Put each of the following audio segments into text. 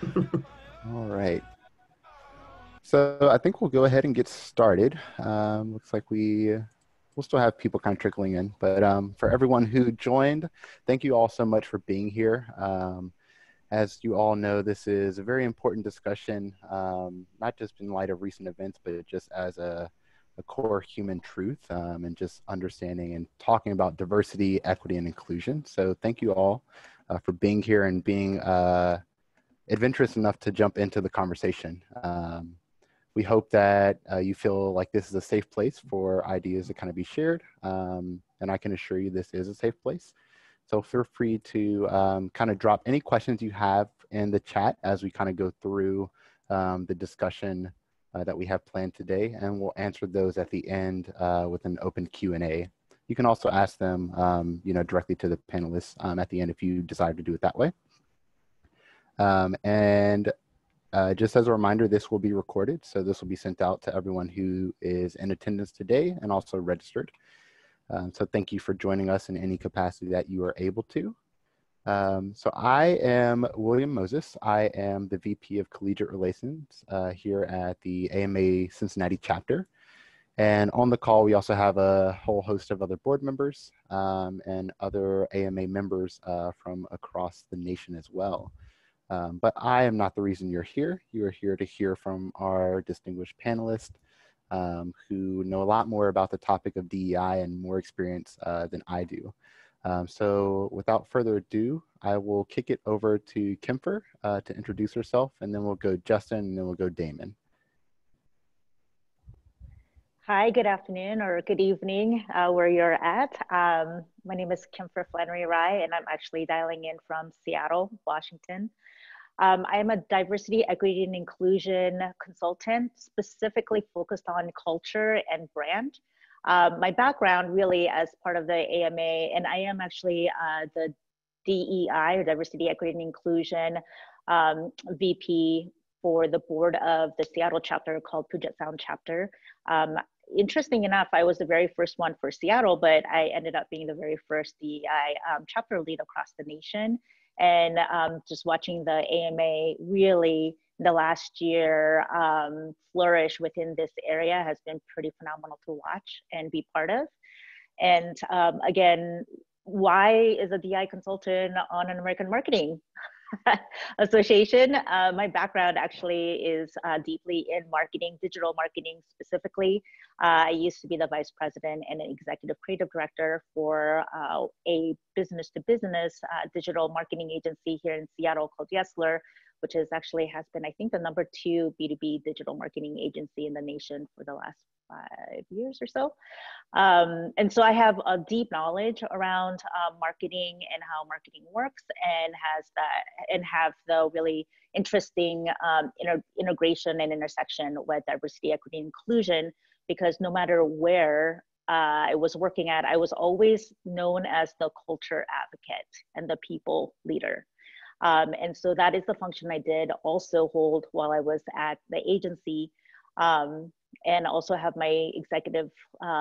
All right. So I think we'll go ahead and get started. Looks like we'll still have people kind of trickling in, but for everyone who joined, thank you all so much for being here. As you all know, this is a very important discussion, not just in light of recent events, but just as a core human truth, and just understanding and talking about diversity, equity, and inclusion. So thank you all for being here and being adventurous enough to jump into the conversation. We hope that you feel like this is a safe place for ideas to kind of be shared. And I can assure you this is a safe place. So feel free to kind of drop any questions you have in the chat as we kind of go through the discussion that we have planned today. And we'll answer those at the end with an open Q&A. You can also ask them directly to the panelists at the end if you decide to do it that way. Just as a reminder, this will be recorded. So this will be sent out to everyone who is in attendance today and also registered. So thank you for joining us in any capacity that you are able to. So I am William Moses. I am the VP of Collegiate Relations here at the AMA Cincinnati chapter. And on the call, we also have a whole host of other board members and other AMA members from across the nation as well. But I am not the reason you're here. You are here to hear from our distinguished panelists who know a lot more about the topic of DEI and more experience than I do. So without further ado, I will kick it over to Kemfer to introduce herself, and then we'll go Justin, and then we'll go Damon. Hi, good afternoon or good evening where you're at. My name is Kemfer Flannery Rye, and I'm actually dialing in from Seattle, Washington. I am a diversity, equity, and inclusion consultant, specifically focused on culture and brand. My background really as part of the AMA, and I am actually the DEI, or Diversity, Equity, and Inclusion VP for the board of the Seattle chapter called Puget Sound chapter. Interesting enough, I was the very first one for Seattle, but I ended up being the very first DEI chapter lead across the nation. And just watching the AMA really in the last year flourish within this area has been pretty phenomenal to watch and be part of. And again, why is a DI consultant on an American Marketing Association? My background actually is deeply in marketing, digital marketing specifically. I used to be the vice president and an executive creative director for a business-to-business digital marketing agency here in Seattle called Yesler, which is actually has been, I think, the #2 B2B digital marketing agency in the nation for the last 5 years or so. And so I have a deep knowledge around marketing and how marketing works, and have the really interesting integration and intersection with diversity, equity, and inclusion, because no matter where I was working at, I was always known as the culture advocate and the people leader. And so that is the function I did also hold while I was at the agency. And also have my executive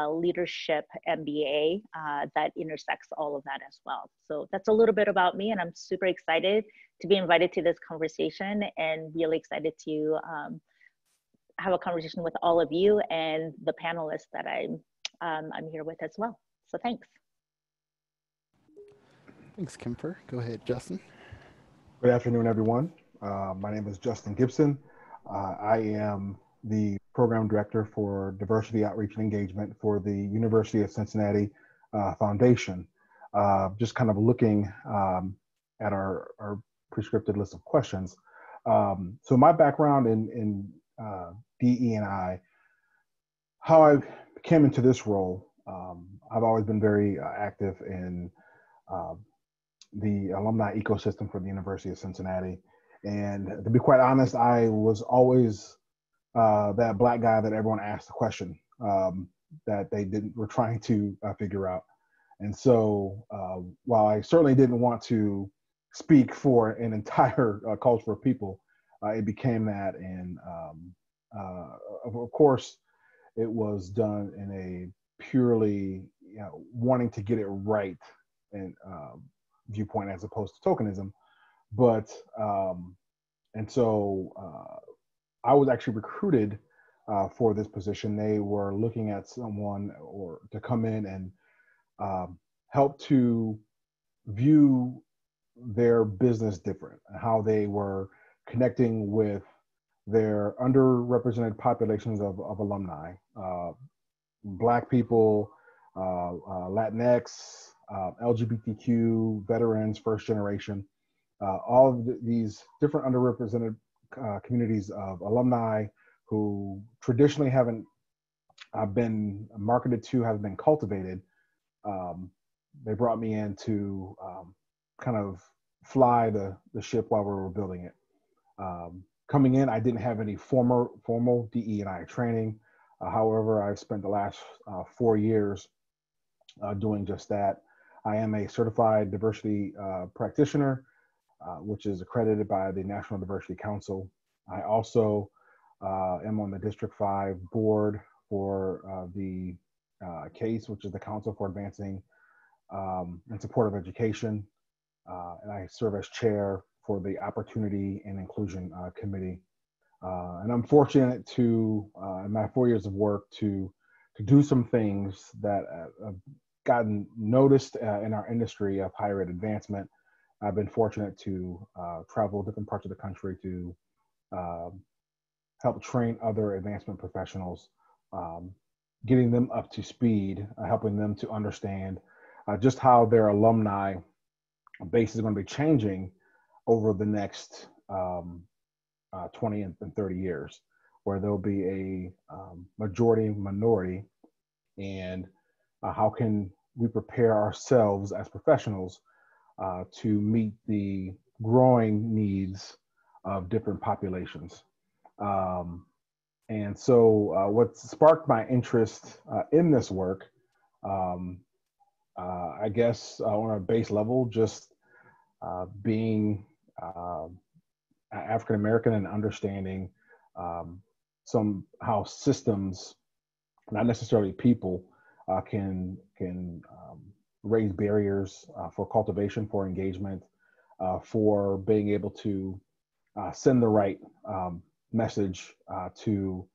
leadership MBA that intersects all of that as well. So that's a little bit about me, and I'm super excited to be invited to this conversation, and really excited to have a conversation with all of you and the panelists that I'm here with as well. So thanks. Thanks, Kemfer. Go ahead, Justin. Good afternoon, everyone. My name is Justin Gibson. I am the program director for diversity outreach and engagement for the University of Cincinnati Foundation. Just kind of looking at our prescripted list of questions. So my background in DE&I, how I came into this role, I've always been very active in the alumni ecosystem for the University of Cincinnati. And to be quite honest, I was always that black guy that everyone asked the question that they were trying to figure out. And so while I certainly didn't want to speak for an entire culture of people, it became that. And of course, it was done in a purely wanting to get it right and viewpoint as opposed to tokenism. But And so I was actually recruited for this position. They were looking at someone or to come in and help to view their business different, how they were connecting with their underrepresented populations of alumni, Black people, Latinx, LGBTQ, veterans, first generation, all of these different underrepresented communities of alumni who traditionally haven't been marketed to, have been cultivated. They brought me in to kind of fly the ship while we were building it. Coming in, I didn't have any formal DE&I training. However, I've spent the last 4 years doing just that. I am a certified diversity practitioner, which is accredited by the National Diversity Council. I also am on the District 5 board for the CASE, which is the Council for Advancing and Supportive Education. And I serve as chair for the Opportunity and Inclusion Committee. And I'm fortunate to, in my 4 years of work, to do some things that have gotten noticed in our industry of higher ed advancement. I've been fortunate to travel different parts of the country to help train other advancement professionals, getting them up to speed, helping them to understand just how their alumni base is going to be changing over the next 20 and 30 years, where there'll be a majority minority, and how can we prepare ourselves as professionals to meet the growing needs of different populations. And so what sparked my interest in this work, I guess on a base level, just being African American and understanding how systems, not necessarily people, can raise barriers for cultivation, for engagement, for being able to send the right message to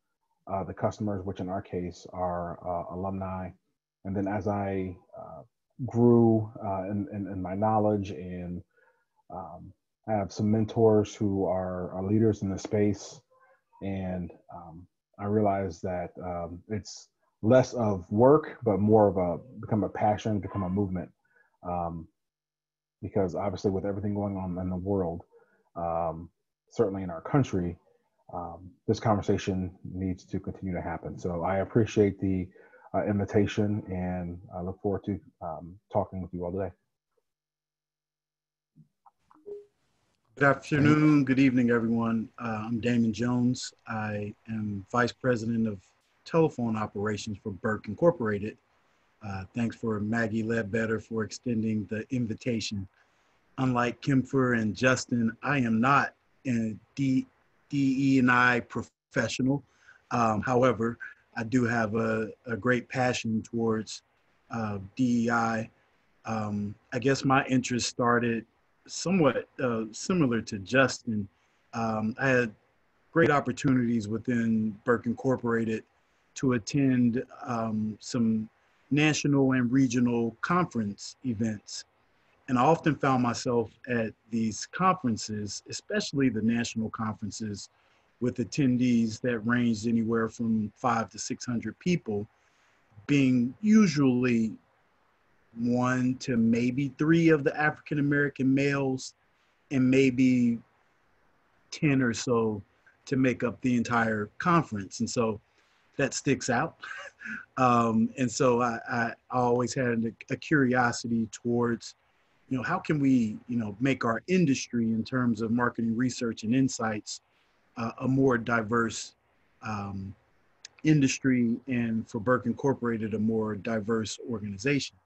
the customers, which in our case are alumni. And then as I grew in my knowledge, and I have some mentors who are leaders in the space, and I realized that it's less of work, but more of become a passion, become a movement. Because obviously with everything going on in the world, certainly in our country, this conversation needs to continue to happen. So I appreciate the invitation, and I look forward to talking with you all today. Good afternoon, good evening, everyone. I'm Damon Jones. I am Vice President of Telephone Operations for Burke Incorporated. Thanks for Maggie Ledbetter for extending the invitation. Unlike Kemfer and Justin, I am not a DE&I professional. However, I do have a great passion towards DEI. I guess my interest started somewhat similar to Justin. I had great opportunities within Burke Incorporated to attend some national and regional conference events. And I often found myself at these conferences, especially the national conferences, with attendees that ranged anywhere from 500 to 600 people, being usually 1 to maybe 3 of the African-American males, and maybe 10 or so to make up the entire conference. And so that sticks out. And so I always had a curiosity towards, how can we, make our industry in terms of marketing research and insights a more diverse industry, and for Burke Incorporated, a more diverse organization.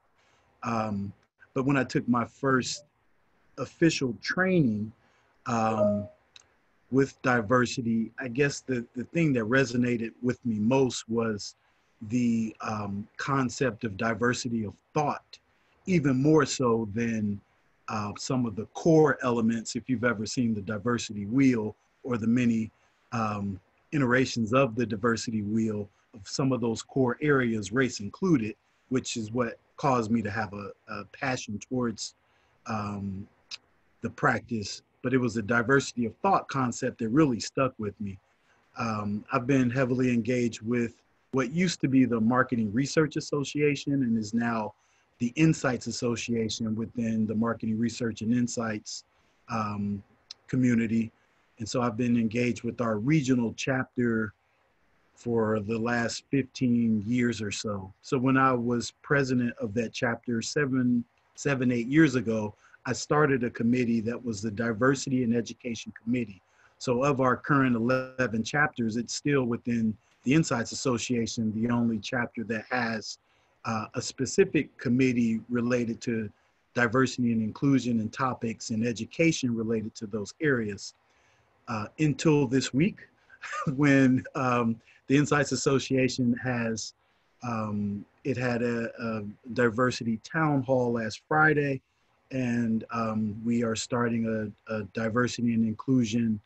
But when I took my first official training with diversity, I guess the thing that resonated with me most was the concept of diversity of thought, even more so than some of the core elements. If you've ever seen the diversity wheel, or the many iterations of the diversity wheel of some of those core areas, race included, which is what caused me to have a passion towards the practice. But it was the diversity of thought concept that really stuck with me. I've been heavily engaged with what used to be the Marketing Research Association and is now the Insights Association within the Marketing Research and Insights community. And so I've been engaged with our regional chapter for the last 15 years or so. So when I was president of that chapter 8 years ago, I started a committee that was the Diversity and Education Committee. So of our current 11 chapters, it's still within the Insights Association, the only chapter that has a specific committee related to diversity and inclusion and topics and education related to those areas. Until this week, when the Insights Association has, it had a diversity town hall last Friday, and we are starting a diversity and inclusion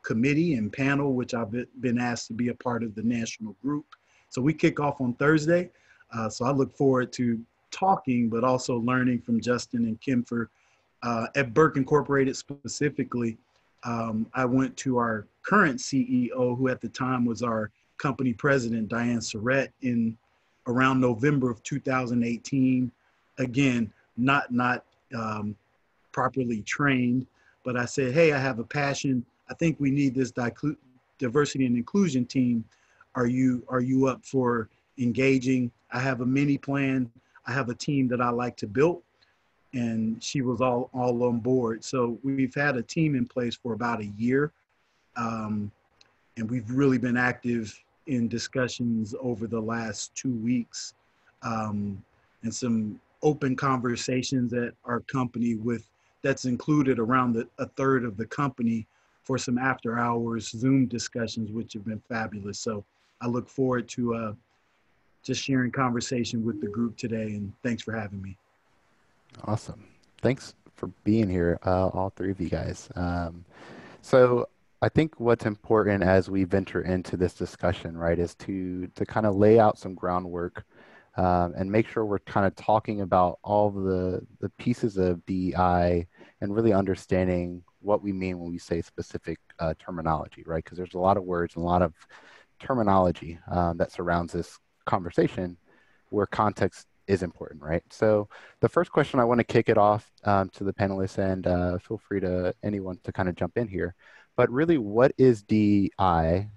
committee and panel, which I've been asked to be a part of the national group. So we kick off on Thursday. So I look forward to talking, but also learning from Justin and Kim at Burke Incorporated specifically. I went to our current CEO, who at the time was our company president, Diane Surratt, in around November of 2018. Again, not properly trained, but I said, hey, I have a passion. I think we need this diversity and inclusion team. Are you up for engaging? I have a mini plan. I have a team that I like to build. And she was all on board. So we've had a team in place for about a year. And we've really been active in discussions over the last 2 weeks, and some open conversations at our company that's included around a third of the company for some after hours Zoom discussions, which have been fabulous. So I look forward to just sharing conversation with the group today, and thanks for having me. Awesome. Thanks for being here, all three of you guys. So I think what's important as we venture into this discussion, right, is to kind of lay out some groundwork and make sure we're kind of talking about all the pieces of DEI and really understanding what we mean when we say specific terminology, right? Because there's a lot of words and a lot of terminology that surrounds this conversation where context is important, right? So the first question, I want to kick it off to the panelists, and feel free to anyone to kind of jump in here. But really, what is DEI?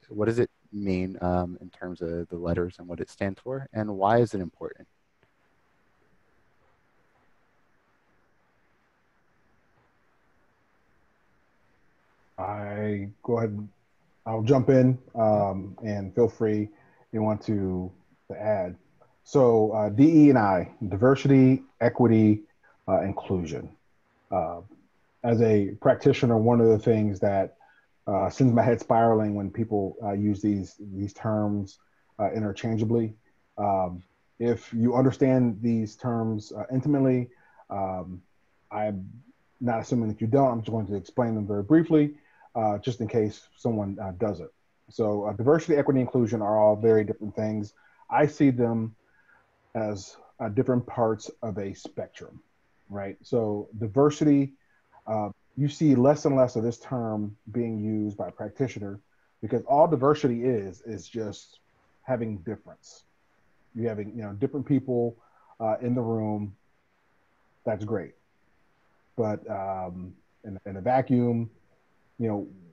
What does it mean in terms of the letters and what it stands for, and why is it important? Go ahead. I'll jump in and feel free anyone to add. So DE&I, diversity, equity, inclusion. As a practitioner, one of the things that sends my head spiraling when people use these terms interchangeably. If you understand these terms intimately, I'm not assuming that you don't. I'm just going to explain them very briefly, just in case someone doesn't. So diversity, equity, inclusion are all very different things. I see them as different parts of a spectrum, right? So diversity, you see less and less of this term being used by a practitioner, because all diversity is just having difference. You having different people in the room. That's great, but in a vacuum,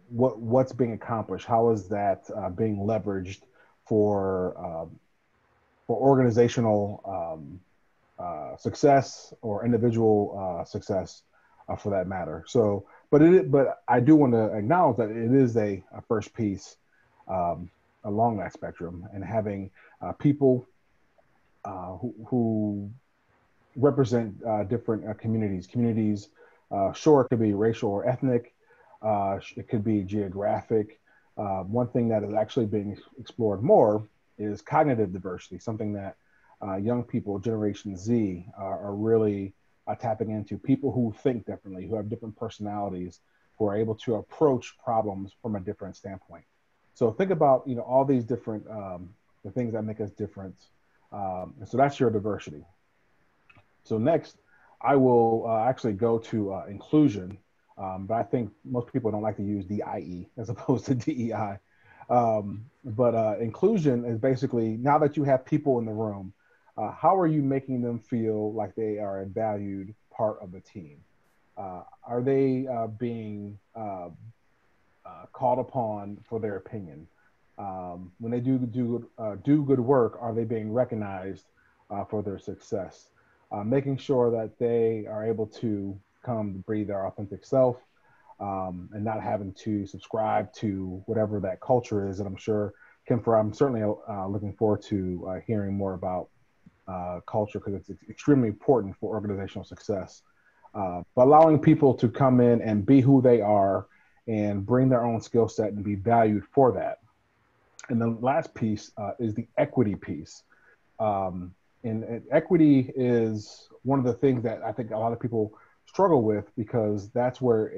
what's being accomplished? How is that being leveraged for organizational success or individual success, for that matter? So, but I do want to acknowledge that it is a first piece along that spectrum, and having people who represent different communities. Sure, it could be racial or ethnic. It could be geographic. One thing that is actually being explored more is cognitive diversity, something that young people, Generation Z, are really tapping into. People who think differently, who have different personalities, who are able to approach problems from a different standpoint. So think about, all these different, the things that make us different. And so that's your diversity. So next, I will actually go to inclusion, but I think most people don't like to use DIE as opposed to DEI. But inclusion is basically, now that you have people in the room, how are you making them feel like they are a valued part of the team? Are they being called upon for their opinion? When they do good work, are they being recognized for their success? Making sure that they are able to come breathe their authentic self, and not having to subscribe to whatever that culture is. And I'm sure, Kimfer, I'm certainly looking forward to hearing more about culture, because it's extremely important for organizational success. But allowing people to come in and be who they are and bring their own skill set and be valued for that. And the last piece is the equity piece. And equity is one of the things that I think a lot of people struggle with, because that's where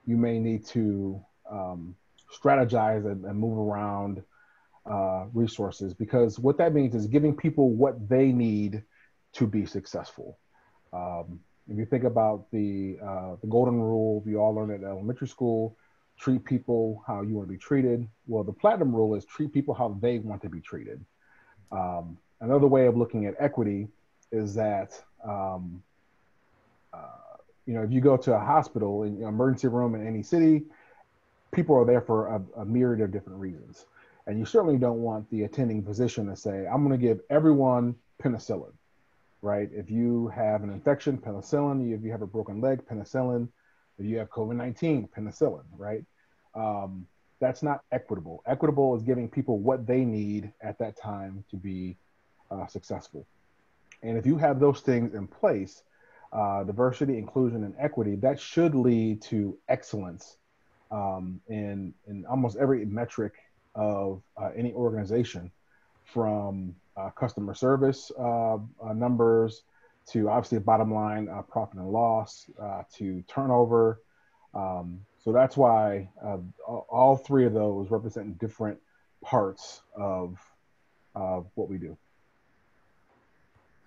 you may need to strategize and move around resources, because what that means is giving people what they need to be successful. If you think about the golden rule, we all learned at elementary school: treat people how you want to be treated. Well, the platinum rule is treat people how they want to be treated. Another way of looking at equity is that, if you go to a hospital, in emergency room in any city, people are there for a myriad of different reasons. And you certainly don't want the attending physician to say, I'm going to give everyone penicillin, right? If you have an infection, penicillin. If you have a broken leg, penicillin. If you have COVID-19, penicillin, right? That's not equitable. Equitable is giving people what they need at that time to be successful. And if you have those things in place, diversity, inclusion, and equity, that should lead to excellence in almost every metric of any organization, from customer service numbers to obviously bottom line profit and loss to turnover. So that's why all three of those represent different parts of what we do.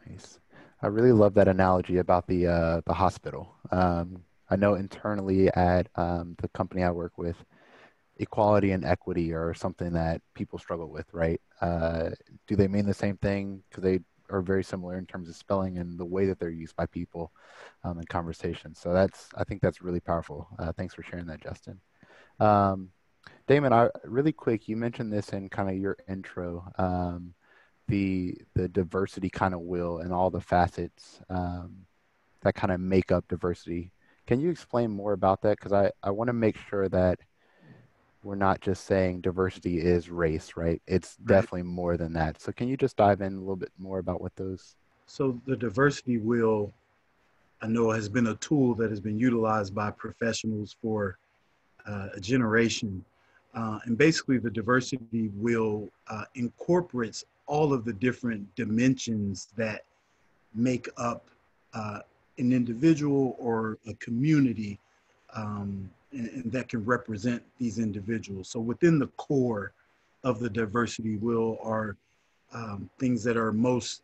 Nice. I really love that analogy about the hospital. I know internally at the company I work with, equality and equity are something that people struggle with, right? Do they mean the same thing? Because they are very similar in terms of spelling and the way that they're used by people in conversation. So I think that's really powerful. Thanks for sharing that, Justin. Damon, really quick, you mentioned this in kind of your intro, the diversity kind of wheel and all the facets that kind of make up diversity. Can you explain more about that? Because I want to make sure that we're not just saying diversity is race, right? It's definitely more than that. So can you just dive in a little bit more about what those? So the diversity wheel, I know, has been a tool that has been utilized by professionals for a generation. And basically the diversity wheel incorporates all of the different dimensions that make up an individual or a community, and that can represent these individuals. So within the core of the diversity wheel are things that are most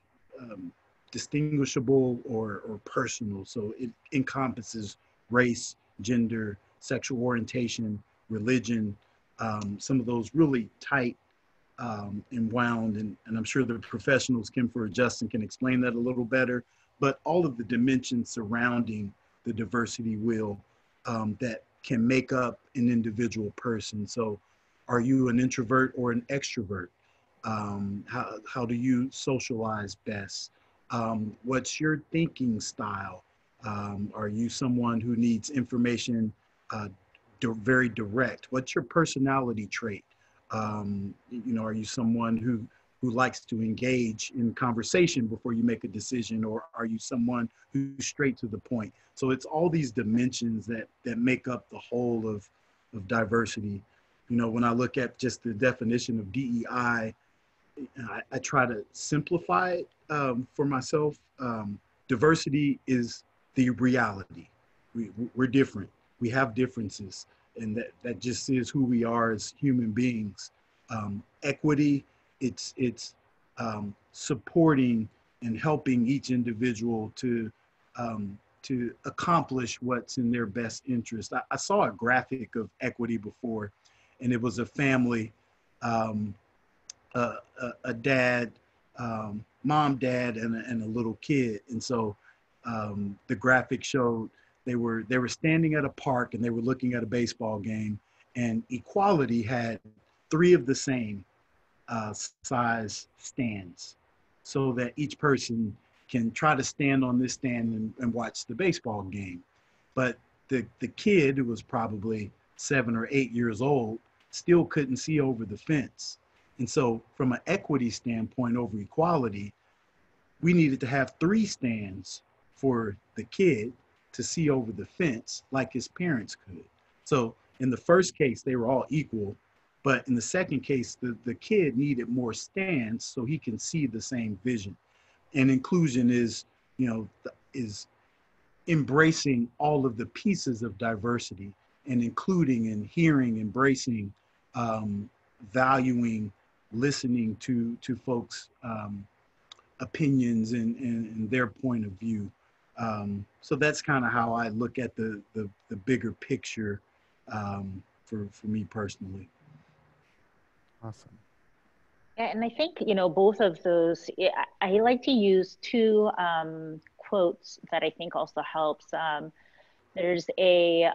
distinguishable or personal. So it encompasses race, gender, sexual orientation, religion, some of those really tight and wound, and I'm sure the professionals, Kimfer or Justin, can explain that a little better, but all of the dimensions surrounding the diversity wheel that can make up an individual person. So are you an introvert or an extrovert? How do you socialize best? What's your thinking style? Are you someone who needs information very direct? What's your personality trait? Are you someone who likes to engage in conversation before you make a decision, or are you someone who's straight to the point? So it's all these dimensions that make up the whole of diversity. When I look at just the definition of DEI, I try to simplify it for myself. Diversity is the reality. We're different. We have differences, and that just is who we are as human beings. Equity, it's supporting and helping each individual to accomplish what's in their best interest. I saw a graphic of equity before, and it was a family, um, a dad, mom, dad, and a little kid. And so the graphic showed they were standing at a park and they were looking at a baseball game, and equality had three of the same size stands, so that each person can try to stand on this stand and watch the baseball game. But the kid, who was probably 7 or 8 years old, still couldn't see over the fence. And so from an equity standpoint over equality, we needed to have 3 stands for the kid to see over the fence like his parents could. So in the first case, they were all equal. But in the second case, the kid needed more stands so he can see the same vision. And inclusion is, is embracing all of the pieces of diversity and including and hearing, embracing, valuing, listening to folks' opinions and their point of view. So that's kind of how I look at the bigger picture for me personally. Awesome. Yeah, and I think, both of those, I like to use 2 quotes that I think also helps. There's a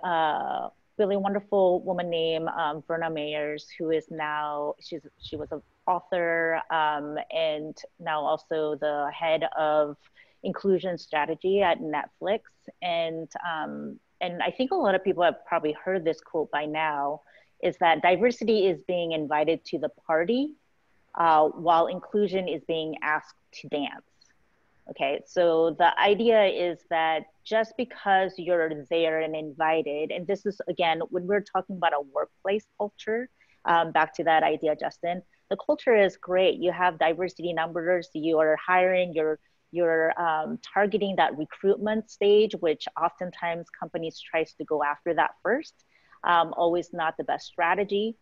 really wonderful woman named Verna Mayers, who is now, she was an author and now also the head of inclusion strategy at Netflix. And I think a lot of people have probably heard this quote by now, is that diversity is being invited to the party while inclusion is being asked to dance. Okay, so the idea is that just because you're there and invited, and this is, again, when we're talking about a workplace culture, back to that idea, Justin, the culture is great. You have diversity numbers, you are hiring, you're targeting that recruitment stage, which oftentimes companies tries to go after that first. Always not the best strategy,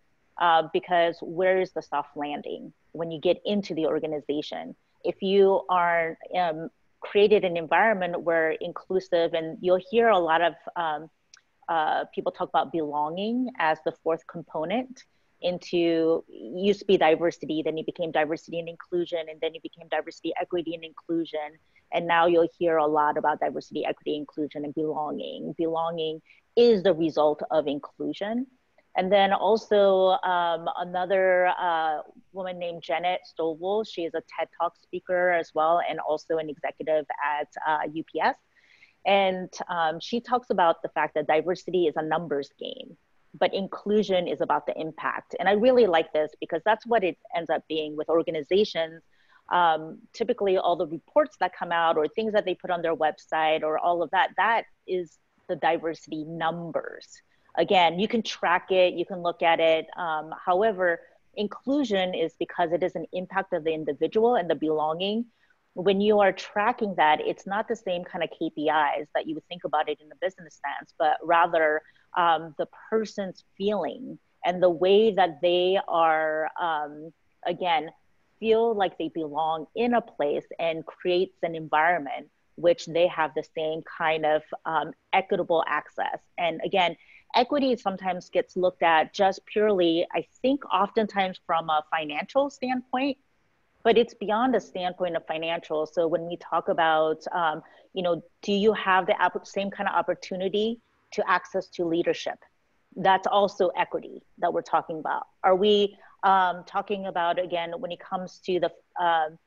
because where is the soft landing when you get into the organization? If you are created an environment where inclusive, and you'll hear a lot of people talk about belonging as the 4th component into, used to be diversity, then it became diversity and inclusion, and then it became diversity, equity, and inclusion. And now you'll hear a lot about diversity, equity, inclusion, and belonging. Belonging is the result of inclusion. And then also another woman named Janet Stovall, she is a TED Talk speaker as well, and also an executive at UPS. And she talks about the fact that diversity is a numbers game, but inclusion is about the impact. And I really like this because that's what it ends up being with organizations. Typically all the reports that come out or things that they put on their website or all of that, that is the diversity numbers. Again, you can track it, you can look at it. However, inclusion is because it is an impact of the individual and the belonging. When you are tracking that, it's not the same kind of KPIs that you would think about it in the business sense, but rather the person's feeling and the way that they are, again, feel like they belong in a place and creates an environment which they have the same kind of equitable access. And again, equity sometimes gets looked at just purely, I think oftentimes from a financial standpoint, but it's beyond a standpoint of financial. So when we talk about, do you have the same kind of opportunity to access to leadership? That's also equity that we're talking about. Are we talking about, again, when it comes to the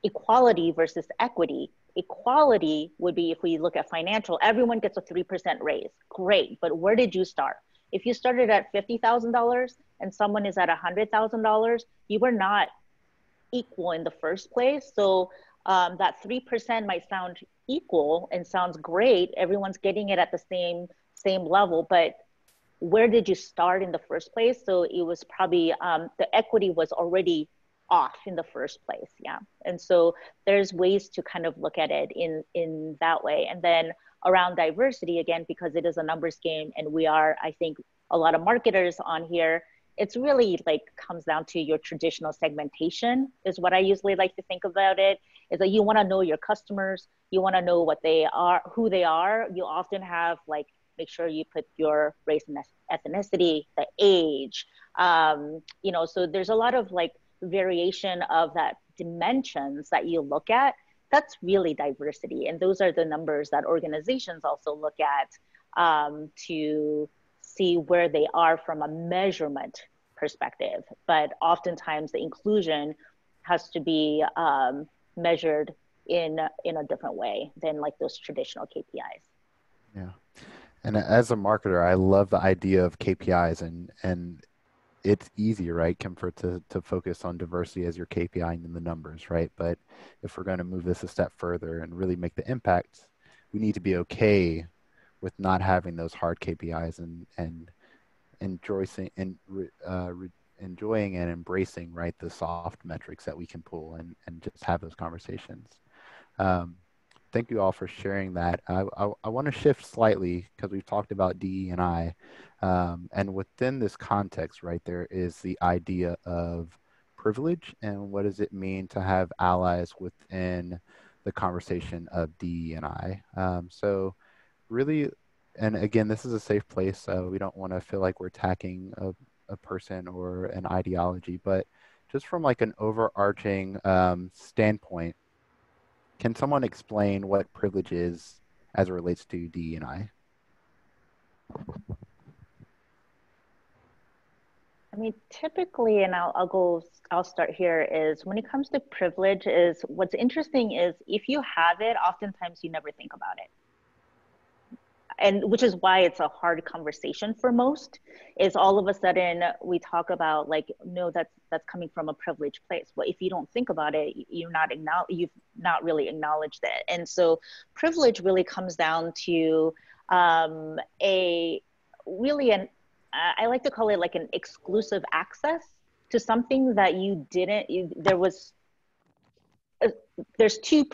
equality versus equity? Equality would be, if we look at financial, everyone gets a 3% raise. Great, but where did you start? If you started at $50,000 and someone is at $100,000, you were not equal in the first place. So that 3% might sound equal and sounds great. Everyone's getting it at the same level, but where did you start in the first place? So it was probably, the equity was already off in the first place. Yeah. And so there's ways to kind of look at it in that way. And then around diversity, again, because it is a numbers game, and we are, I think, a lot of marketers on here, it's really like comes down to your traditional segmentation is what I usually like to think about it, is that you want to know your customers, you want to know what they are, who they are. You often have like, make sure you put your race and ethnicity, the age, you know, so there's a lot of like variation of that dimensions that you look at. That's really diversity. And those are the numbers that organizations also look at to see where they are from a measurement perspective. But oftentimes the inclusion has to be measured in a different way than like those traditional KPIs. Yeah. And as a marketer, I love the idea of KPIs, and it's easy, right, Comfort, to focus on diversity as your KPI and the numbers, right? But if we're going to move this a step further and really make the impact, we need to be okay with not having those hard KPIs and enjoying and embracing, right, the soft metrics that we can pull and just have those conversations. Thank you all for sharing that. I want to shift slightly because we've talked about DE&I, and within this context, right, there is the idea of privilege and what does it mean to have allies within the conversation of DE&I. So really, and again, this is a safe place, so we don't want to feel like we're attacking a person or an ideology, but just from like an overarching standpoint, can someone explain what privilege is as it relates to DE&I? I mean, typically, and I'll start here, is when it comes to privilege, is what's interesting is if you have it, oftentimes you never think about it. And which is why it's a hard conversation for most, is all of a sudden we talk about like, no, that's coming from a privileged place. Well, if you don't think about it, you've not really acknowledged it. And so privilege really comes down to I like to call it like an exclusive access to something that there's two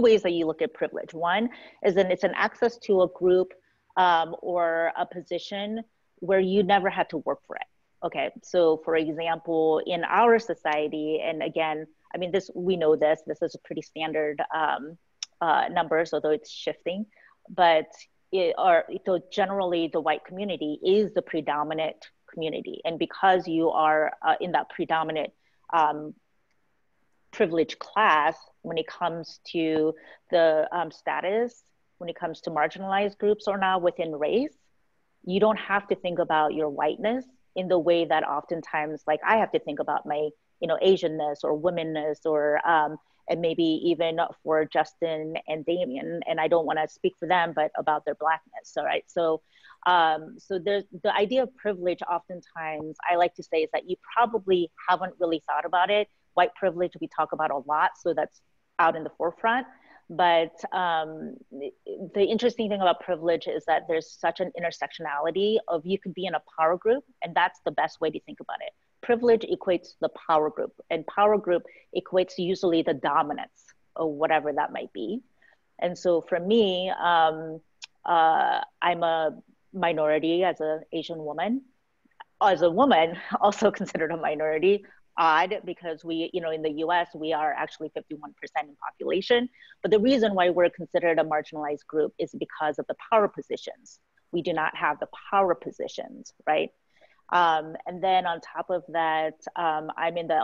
ways that you look at privilege. One is that it's an access to a group or a position where you never had to work for it. Okay, so for example, in our society, and again, I mean, we know this is a pretty standard numbers, although it's shifting, but generally the white community is the predominant community. And because you are in that predominant privileged class, when it comes to the status, when it comes to marginalized groups or not within race, you don't have to think about your whiteness in the way that oftentimes, like I have to think about my, Asianness or womenness or, and maybe even for Justin and Damien, and I don't want to speak for them, but about their blackness. All right. So there's the idea of privilege. Oftentimes I like to say is that you probably haven't really thought about it. White privilege, we talk about a lot. So that's out in the forefront. But the interesting thing about privilege is that there's such an intersectionality of you could be in a power group, and that's the best way to think about it. Privilege equates the power group, and power group equates usually the dominance or whatever that might be. And so for me, I'm a minority as an Asian woman. As a woman, also considered a minority. Odd because we, in the US, we are actually 51% in population. But the reason why we're considered a marginalized group is because of the power positions. We do not have the power positions, right? And then on top of that, I'm in the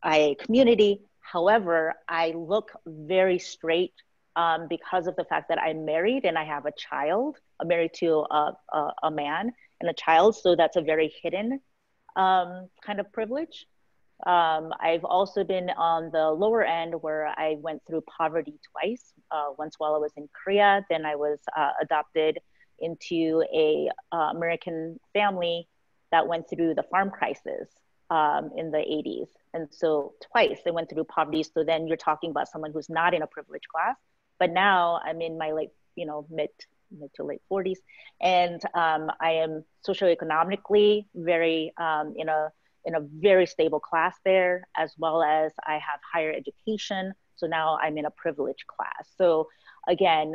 LGBTQIA community. However, I look very straight because of the fact that I'm married and I have a child. I'm married to a man and a child, so that's a very hidden kind of privilege. I've also been on the lower end where I went through poverty twice, once while I was in Korea, then I was adopted into a American family that went through the farm crisis in the 80s. And so twice they went through poverty. So then you're talking about someone who's not in a privileged class, but now I'm in my mid to late 40s. And I am socioeconomically very, in a very stable class there, as well as I have higher education. So now I'm in a privileged class. So again,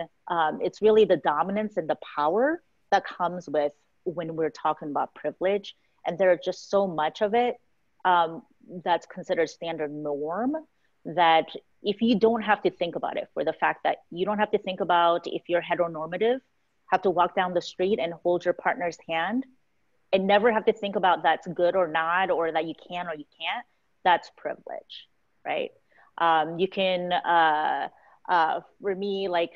it's really the dominance and the power that comes with when we're talking about privilege. And there's just so much of it that's considered standard norm, that if you don't have to think about it, for the fact that you don't have to think about if you're heteronormative, have to walk down the street and hold your partner's hand and never have to think about that's good or not, or that you can or you can't, that's privilege, right? You can, for me, like,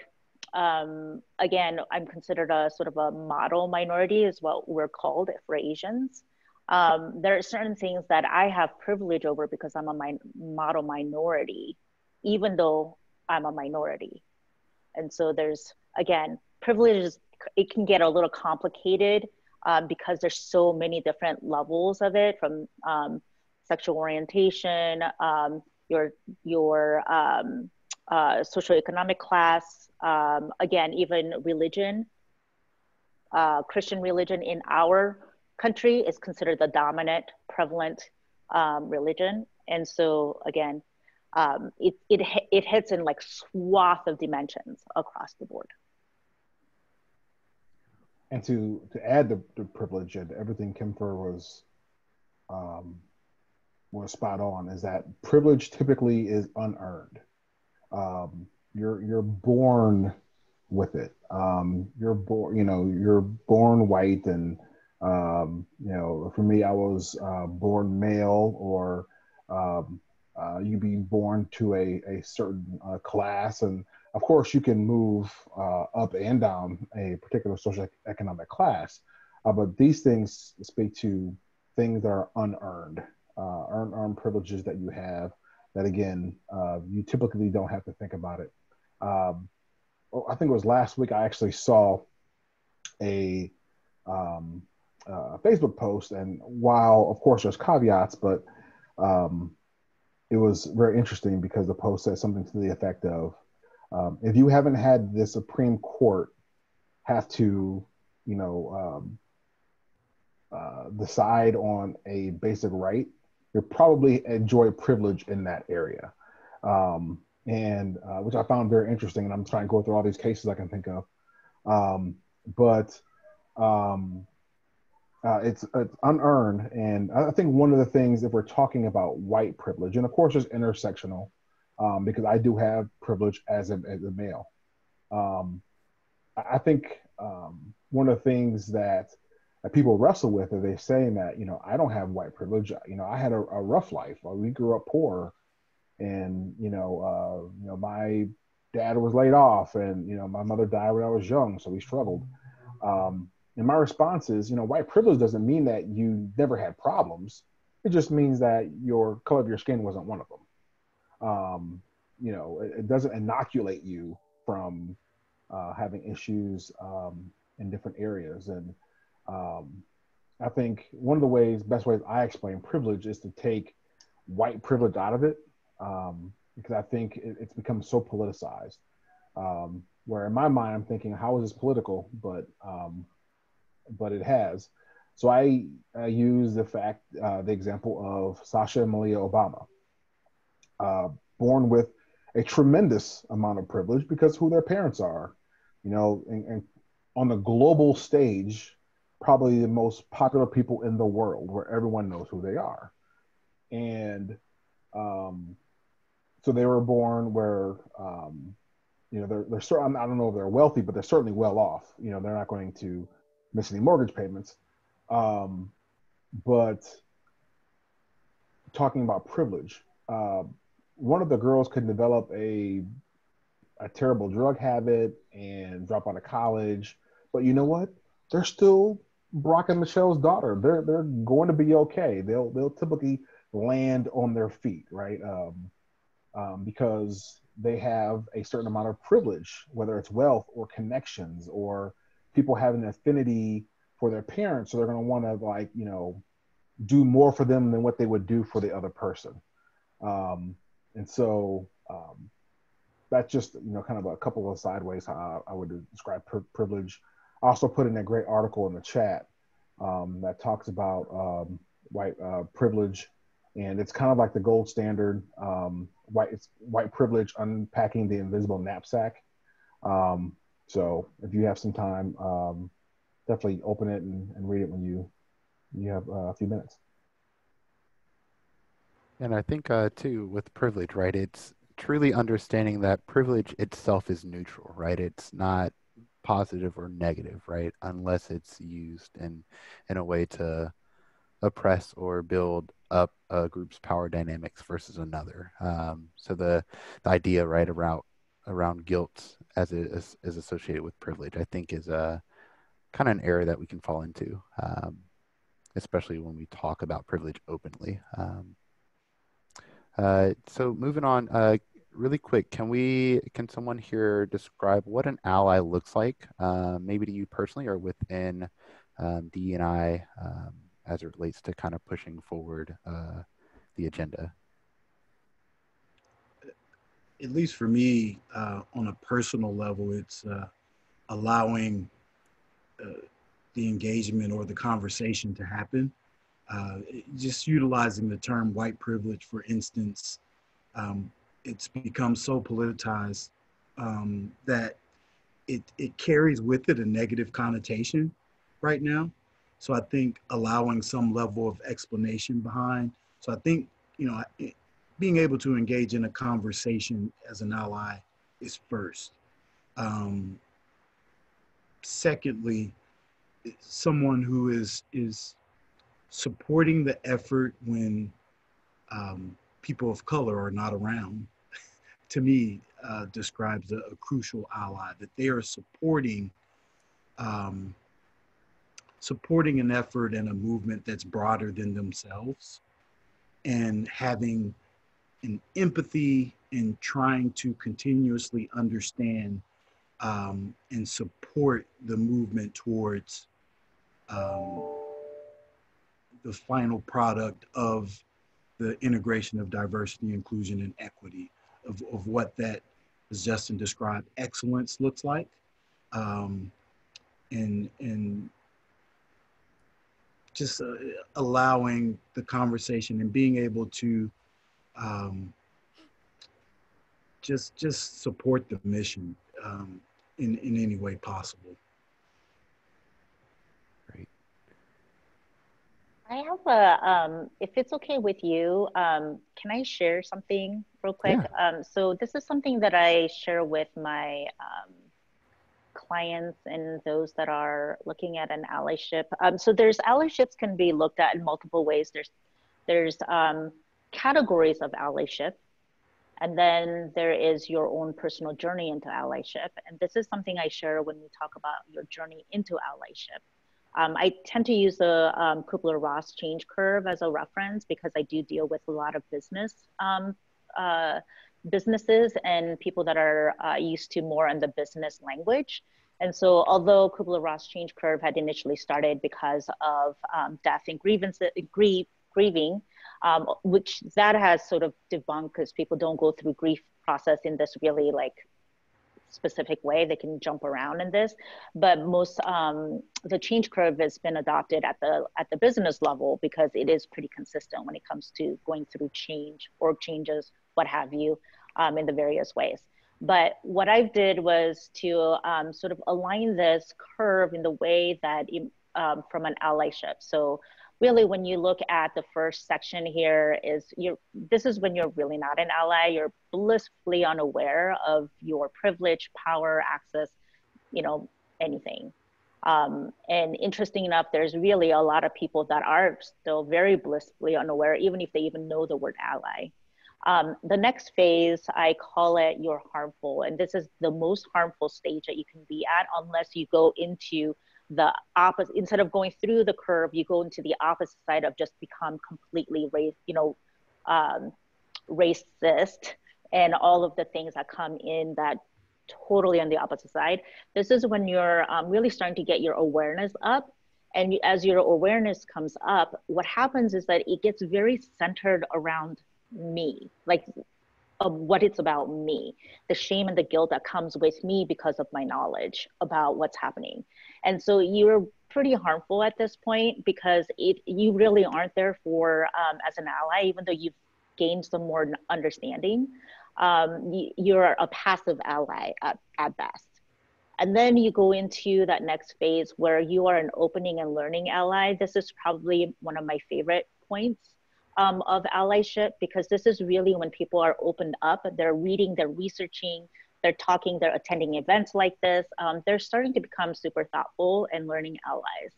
again, I'm considered a sort of a model minority is what we're called for Asians. There are certain things that I have privilege over because I'm a model minority, even though I'm a minority. And so there's, again, privilege it can get a little complicated because there's so many different levels of it, from sexual orientation, your socioeconomic class, again, even religion. Christian religion in our country is considered the dominant, prevalent religion. And so again, it hits in like swath of dimensions across the board. And to add the privilege and everything Kimfer was spot on, is that privilege typically is unearned. You're born with it. You're born white, and for me, I was born male, or you be born to a certain class, and of course you can move up and down a particular socioeconomic class, but these things speak to things that are unearned, unearned privileges that you have that, again, you typically don't have to think about it. I think it was last week I actually saw a Facebook post, and while of course there's caveats, but it was very interesting because the post said something to the effect of, if you haven't had the Supreme Court have to, decide on a basic right, you probably enjoy privilege in that area. And which I found very interesting. And I'm trying to go through all these cases I can think of. It's unearned. And I think one of the things, if we're talking about white privilege, and of course there's intersectional, because I do have privilege as a male. I think one of the things that people wrestle with are they saying that, I don't have white privilege. I had a rough life. We grew up poor, and, my dad was laid off, and, my mother died when I was young. So we struggled. And my response is, white privilege doesn't mean that you never had problems. It just means that your color of your skin wasn't one of them. It doesn't inoculate you from having issues in different areas. And I think one of the best ways I explain privilege is to take white privilege out of it, because I think it's become so politicized. Where in my mind, I'm thinking, how is this political? But it has. So I use the example of Sasha and Malia Obama, born with a tremendous amount of privilege because who their parents are, and on the global stage, probably the most popular people in the world, where everyone knows who they are. And so they were born where, they're certain, I don't know if they're wealthy, but they're certainly well off. They're not going to miss any mortgage payments. But talking about privilege, one of the girls could develop a terrible drug habit and drop out of college. But you know what? They're still Brock and Michelle's daughter. They're going to be okay. They'll typically land on their feet, right? Because they have a certain amount of privilege, whether it's wealth or connections or people having an affinity for their parents. So they're going to want to do more for them than what they would do for the other person. And so that's just, kind of a couple of sideways how I would describe privilege. I also put in a great article in the chat that talks about white privilege, and it's kind of like the gold standard, white privilege, unpacking the invisible knapsack. So if you have some time, definitely open it and read it when you have a few minutes. And I think too with privilege, right? It's truly understanding that privilege itself is neutral, right? It's not positive or negative, right? Unless it's used in a way to oppress or build up a group's power dynamics versus another. So the idea, right, around guilt as it is associated with privilege, I think is a kind of an area that we can fall into, especially when we talk about privilege openly. So moving on, really quick, can someone here describe what an ally looks like, maybe to you personally or within DEI as it relates to kind of pushing forward the agenda? At least for me, on a personal level, it's allowing the engagement or the conversation to happen. Just utilizing the term white privilege, for instance, it's become so politicized that it carries with it a negative connotation right now. So I think allowing some level of explanation behind. So I think, being able to engage in a conversation as an ally is first. Secondly, someone who is supporting the effort when people of color are not around, to me, describes a crucial ally, that they are um, supporting an effort and a movement that's broader than themselves, and having an empathy in trying to continuously understand and support the movement towards um, the final product of the integration of diversity, inclusion, and equity, of what that, as Justin described, excellence looks like. Um, and just allowing the conversation and being able to um, just support the mission in any way possible. Great. I have a, if it's okay with you, can I share something real quick? Yeah. So this is something that I share with my clients and those that are looking at an allyship. So there's allyships can be looked at in multiple ways. There's categories of allyship, and then there is your own personal journey into allyship. And this is something I share when we talk about your journey into allyship. I tend to use the Kubler-Ross change curve as a reference because I do deal with a lot of businesses and people that are used to more on the business language. And so although Kubler-Ross change curve had initially started because of death and grieving, which that has sort of debunked because people don't go through grief process in this really like specific way. They can jump around in this, but most the change curve has been adopted at the business level because it is pretty consistent when it comes to going through change, org changes, what have you, in the various ways. But what I did was to sort of align this curve in the way that from an allyship. So really, when you look at the first section here, this is when you're really not an ally. You're blissfully unaware of your privilege, power, access, anything. And interesting enough, there's really a lot of people that are still very blissfully unaware, even if they even know the word ally. The next phase, I call it you're harmful. And this is the most harmful stage that you can be at unless you go into the opposite. Instead of going through the curve, you go into the opposite side of just become completely racist and all of the things that come in that totally on the opposite side. This is when you're really starting to get your awareness up. And as your awareness comes up, what happens is that it gets very centered around me, like what it's about me, the shame and the guilt that comes with me because of my knowledge about what's happening. And so you're pretty harmful at this point because you really aren't there for as an ally, even though you've gained some more understanding. You're a passive ally at best. And then you go into that next phase where you are an opening and learning ally. This is probably one of my favorite points of allyship, because this is really when people are opened up, they're reading, they're researching, they're talking, they're attending events like this. They're starting to become super thoughtful and learning allies.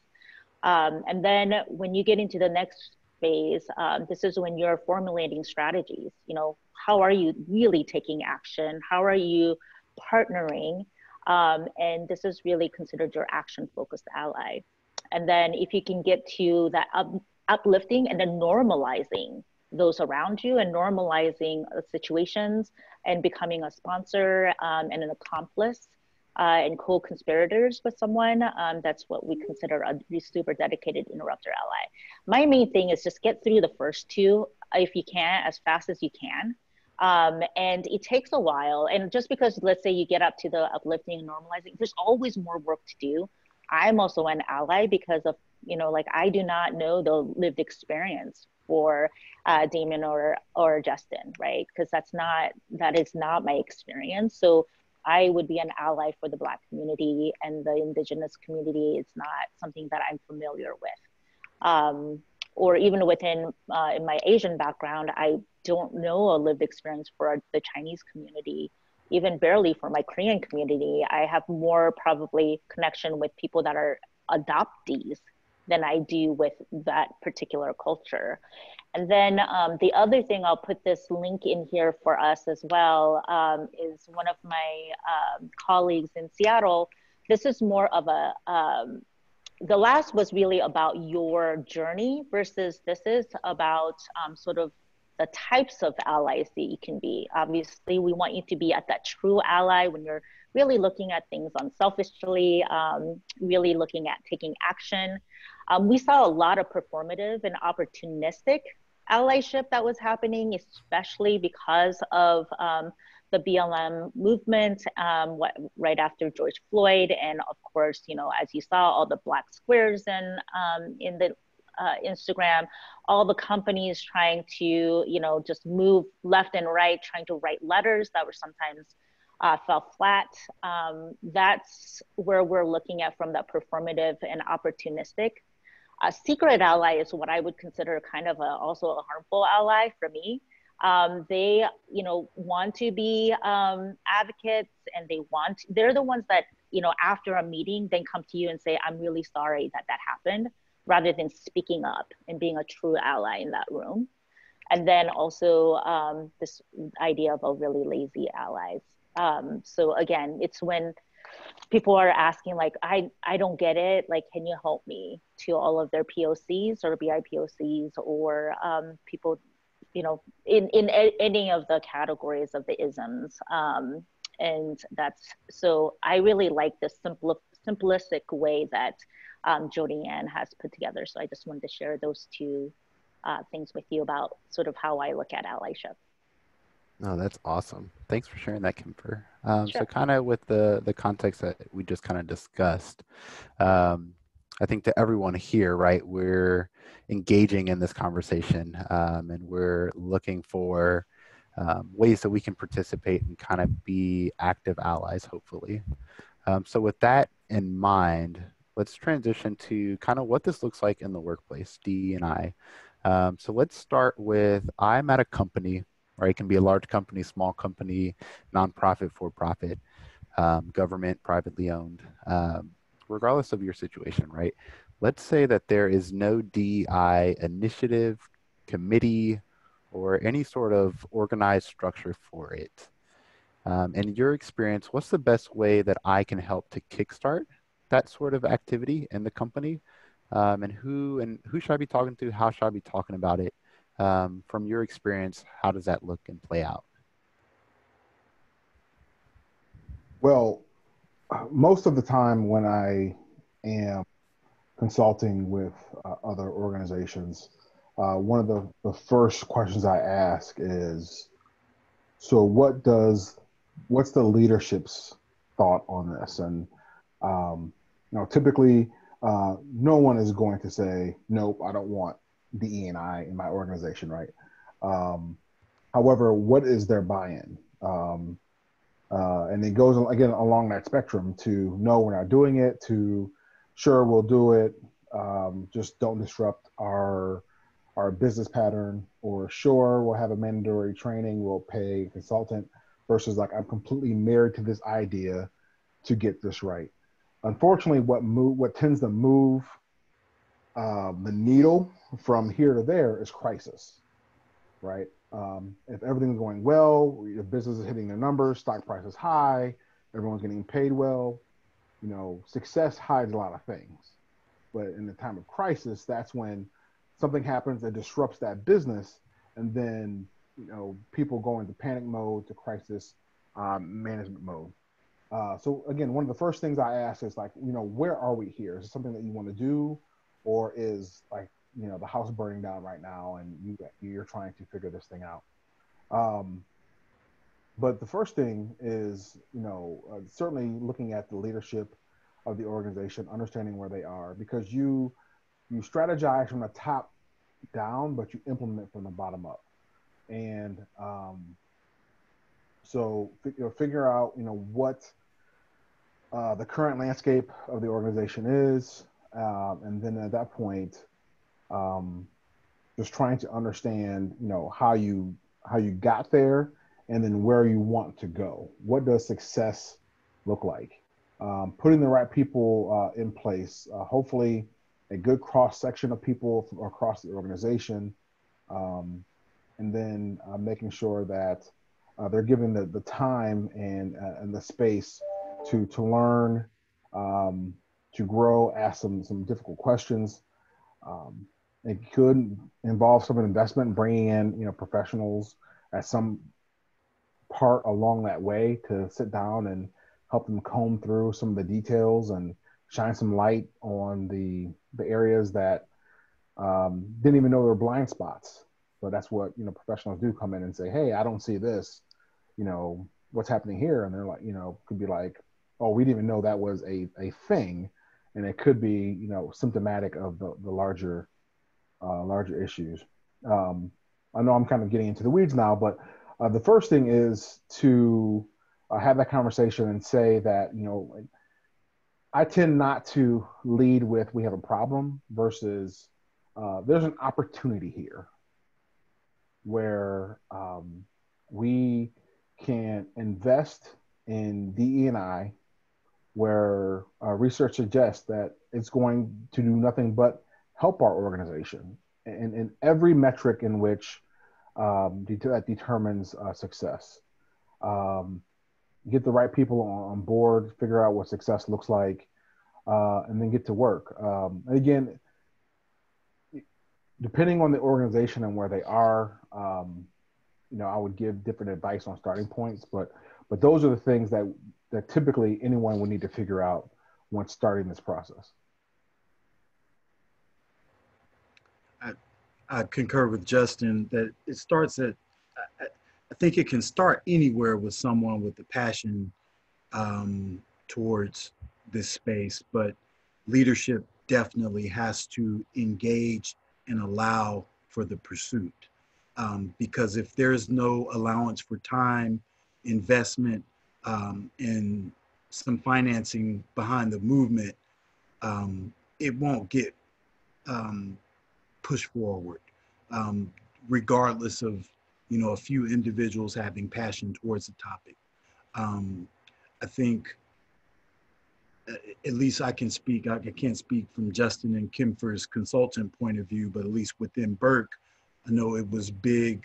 And then when you get into the next phase, this is when you're formulating strategies. You know, how are you really taking action? How are you partnering? And this is really considered your action-focused ally. And then if you can get to that uplifting and then normalizing those around you and normalizing situations and becoming a sponsor and an accomplice and co-conspirators with someone, that's what we consider a super dedicated interrupter ally. My main thing is just get through the first two if you can, as fast as you can. And it takes a while. And just because, let's say you get up to the uplifting and normalizing, there's always more work to do. I'm also an ally because of, you know, like I do not know the lived experience for Damon or Justin, right? Because that is not my experience. So I would be an ally for the Black community and the Indigenous community. It's not something that I'm familiar with. Or even within in my Asian background, I don't know a lived experience for the Chinese community, even barely for my Korean community. I have more probably connection with people that are adoptees than I do with that particular culture. And then the other thing, I'll put this link in here for us as well, is one of my colleagues in Seattle. This is more of a, the last was really about your journey versus this is about sort of the types of allies that you can be. Obviously, we want you to be at that true ally when you're really looking at things unselfishly, really looking at taking action. We saw a lot of performative and opportunistic allyship that was happening, especially because of the BLM movement right after George Floyd. And of course, you know, as you saw, all the black squares in the Instagram, all the companies trying to, you know, just move left and right, trying to write letters that were sometimes fell flat. That's where we're looking at from that performative and opportunistic. A secret ally is what I would consider kind of also a harmful ally for me. They, you know, want to be advocates, and they're the ones that, you know, after a meeting, then come to you and say, I'm really sorry that happened, rather than speaking up and being a true ally in that room. And then also this idea of a really lazy allies. So again, it's when people are asking like, I don't get it, like, can you help me, to all of their POCs or BIPOCs or people, you know, in any of the categories of the isms. And that's, so I really like this simplistic way that Jody Ann has put together. So I just wanted to share those two things with you about sort of how I look at allyship. No, that's awesome. Thanks for sharing that, Kimber. Sure. So kind of with the context that we just kind of discussed, I think to everyone here, right, we're engaging in this conversation and we're looking for ways that we can participate and kind of be active allies, hopefully. So with that in mind, let's transition to kind of what this looks like in the workplace, DE&I. So let's start with, I'm at a company, right? It can be a large company, small company, nonprofit, for-profit, government, privately owned, regardless of your situation, right? Let's say that there is no DEI initiative, committee, or any sort of organized structure for it. In your experience, what's the best way that I can help to kickstart that sort of activity in the company? And who should I be talking to? How should I be talking about it? From your experience, how does that look and play out? Well, most of the time when I am consulting with other organizations, one of the first questions I ask is, so what's the leadership's thought on this? And you know, typically no one is going to say, nope, I don't want DE&I in my organization, right? However, what is their buy-in? And it goes, again, along that spectrum to no, we're not doing it, to sure, we'll do it. Just don't disrupt our business pattern, or sure, we'll have a mandatory training, we'll pay a consultant, versus like, I'm completely married to this idea to get this right. Unfortunately, what tends to move the needle from here to there is crisis, right? If everything's going well, your business is hitting their numbers, stock price is high, everyone's getting paid well, success hides a lot of things. But in the time of crisis, that's when something happens that disrupts that business, and then people go into panic mode, to crisis management mode. So again, one of the first things I ask is like, where are we here? Is it something that you want to do, or is like, the house burning down right now and you're trying to figure this thing out? But the first thing is, certainly looking at the leadership of the organization, understanding where they are, because you strategize from the top down, but you implement from the bottom up. And so figure out, what the current landscape of the organization is. And then at that point, just trying to understand, how you got there, and then where you want to go. What does success look like? Putting the right people in place, hopefully a good cross section of people across the organization, and then making sure that they're given the time and the space to learn, to grow, ask some difficult questions. It could involve some investment, bringing in professionals at some part along that way to sit down and help them comb through some of the details and shine some light on the areas that didn't even know there were blind spots. But that's what professionals do, come in and say, hey, I don't see this, what's happening here? And they're like, could be like, oh, we didn't even know that was a thing. And it could be symptomatic of the larger issues. I know I'm kind of getting into the weeds now, but the first thing is to have that conversation and say that, I tend not to lead with, we have a problem, versus there's an opportunity here where we can invest in DE&I, where research suggests that it's going to do nothing but help our organization in every metric in which that determines success. Get the right people on board, figure out what success looks like, and then get to work. And again, depending on the organization and where they are, I would give different advice on starting points, but those are the things that typically anyone would need to figure out when starting this process. I concur with Justin that it starts at, I think it can start anywhere with someone with the passion towards this space, but leadership definitely has to engage and allow for the pursuit. Because if there's no allowance for time, investment, and some financing behind the movement, it won't get pushed forward, regardless of a few individuals having passion towards the topic. I think, at least I can speak, I can't speak from Justin and Kempfer's consultant point of view, but at least within Burke, I know it was big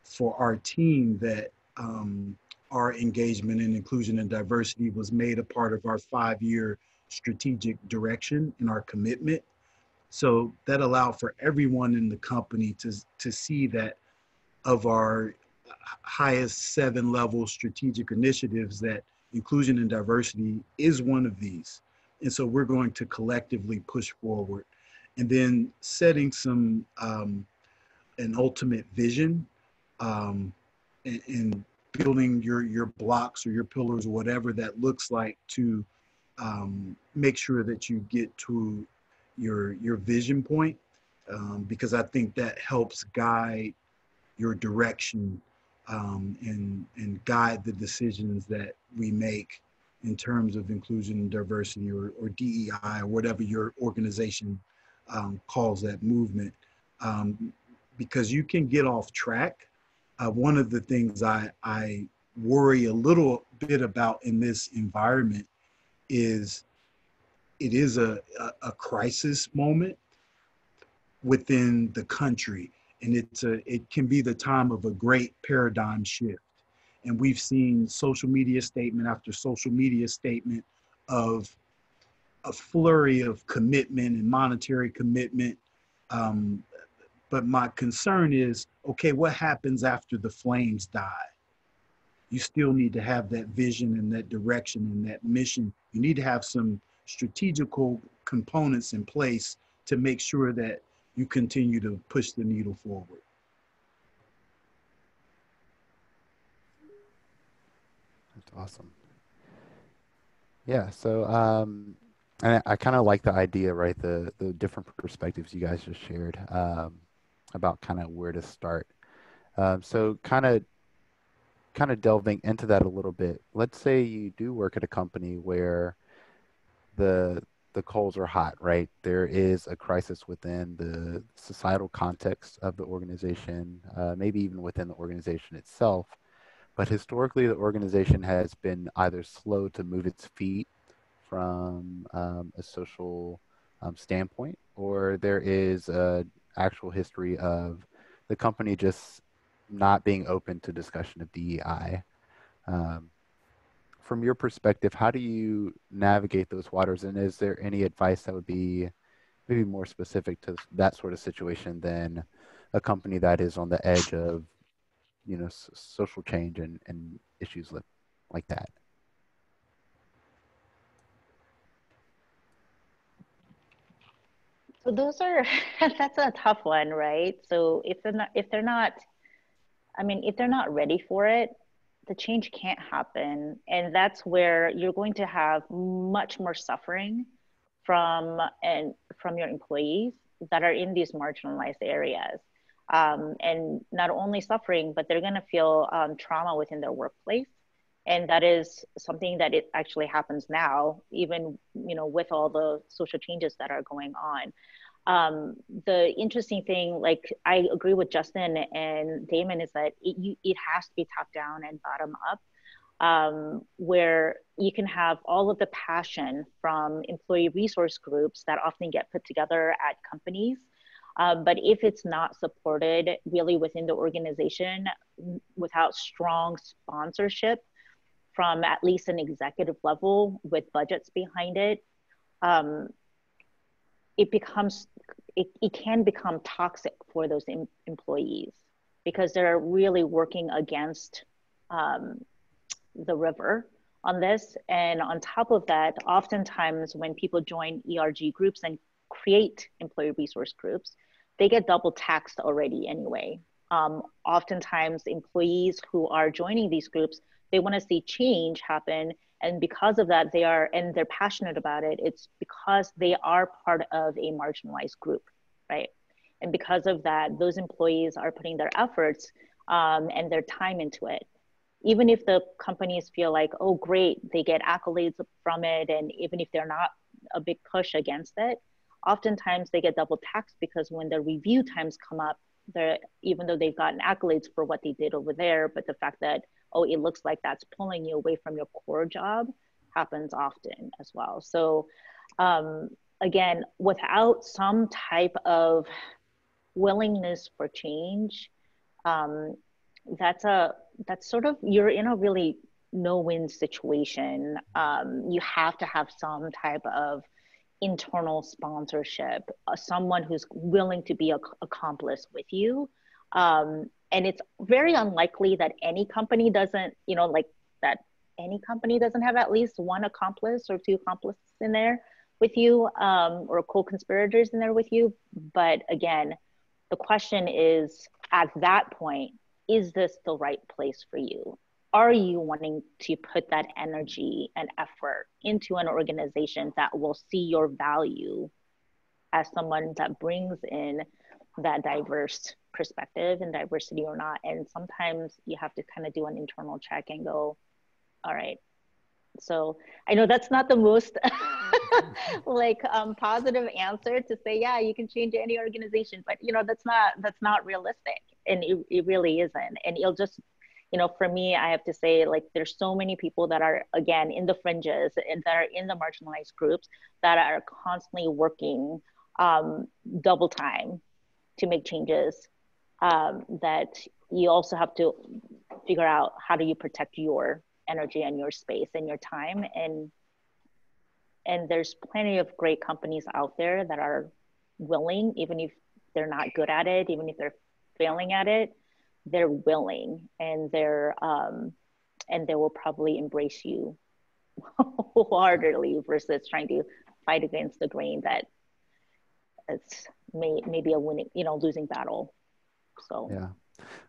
for our team that our engagement in inclusion and diversity was made a part of our 5-year strategic direction and our commitment. So that allowed for everyone in the company to see that of our highest 7-level strategic initiatives, that inclusion and diversity is one of these. And so we're going to collectively push forward, and then setting some, an ultimate vision, and building your blocks or your pillars or whatever that looks like to make sure that you get to your vision point, because I think that helps guide your direction and guide the decisions that we make in terms of inclusion and diversity, or DEI, or whatever your organization calls that movement. Because you can get off track. One of the things I worry a little bit about in this environment is it is a crisis moment within the country, and it can be the time of a great paradigm shift. And we've seen social media statement after social media statement of a flurry of commitment and monetary commitment. But my concern is, okay, what happens after the flames die? You still need to have that vision and that direction and that mission. You need to have some strategical components in place to make sure that you continue to push the needle forward. That's awesome. Yeah, so and I kind of like the idea, right? The different perspectives you guys just shared about kind of where to start. So kind of delving into that a little bit. Let's say you do work at a company where the coals are hot, right? There is a crisis within the societal context of the organization, maybe even within the organization itself. But historically, the organization has been either slow to move its feet from a social standpoint, or there is an actual history of the company just not being open to discussion of DEI. From your perspective, how do you navigate those waters? And is there any advice that would be maybe more specific to that sort of situation than a company that is on the edge of, social change and issues like that? So those are, that's a tough one, right? So if they're not, I mean, if they're not ready for it, the change can't happen. And that's where you're going to have much more suffering from your employees that are in these marginalized areas. And not only suffering, but they're going to feel trauma within their workplace. And that is something that it actually happens now, even with all the social changes that are going on. The interesting thing, like I agree with Justin and Damon, is that it has to be top down and bottom up, where you can have all of the passion from employee resource groups that often get put together at companies. But if it's not supported really within the organization, without strong sponsorship from at least an executive level with budgets behind it, it can become toxic for those employees, because they're really working against the river on this. And on top of that, oftentimes when people join ERG groups and create employee resource groups, they get double taxed already anyway. Oftentimes employees who are joining these groups, they want to see change happen. And because of that, they're passionate about it. It's because they are part of a marginalized group, right? And because of that, those employees are putting their efforts and their time into it. Even if the companies feel like, oh, great, they get accolades from it. And even if they're not a big push against it, oftentimes they get double taxed, because when the review times come up, even though they've gotten accolades for what they did over there, but the fact that, oh, it looks like that's pulling you away from your core job happens often as well. So again, without some type of willingness for change, that's sort of, you're in a really no-win situation. You have to have some type of internal sponsorship, someone who's willing to be an accomplice with you. And it's very unlikely that any company doesn't, any company doesn't have at least one accomplice or two accomplices in there with you, or co-conspirators in there with you. But again, the question is, at that point, is this the right place for you? Are you wanting to put that energy and effort into an organization that will see your value as someone that brings in that diverse perspective and diversity or not. And sometimes you have to kind of do an internal check and go, all right. So I know that's not the most like positive answer to say, yeah, you can change any organization, but you know, that's not realistic, and it really isn't. And it'll just, you know, for me, I have to say, like, there's so many people that are, again, in the fringes and that are in the marginalized groups that are constantly working double time to make changes, that you also have to figure out how do you protect your energy and your space and your time. And there's plenty of great companies out there that are willing, even if they're not good at it, even if they're failing at it, they're willing, and they will probably embrace you wholeheartedly versus trying to fight against the grain that it's maybe a winning, you know, losing battle. So Yeah,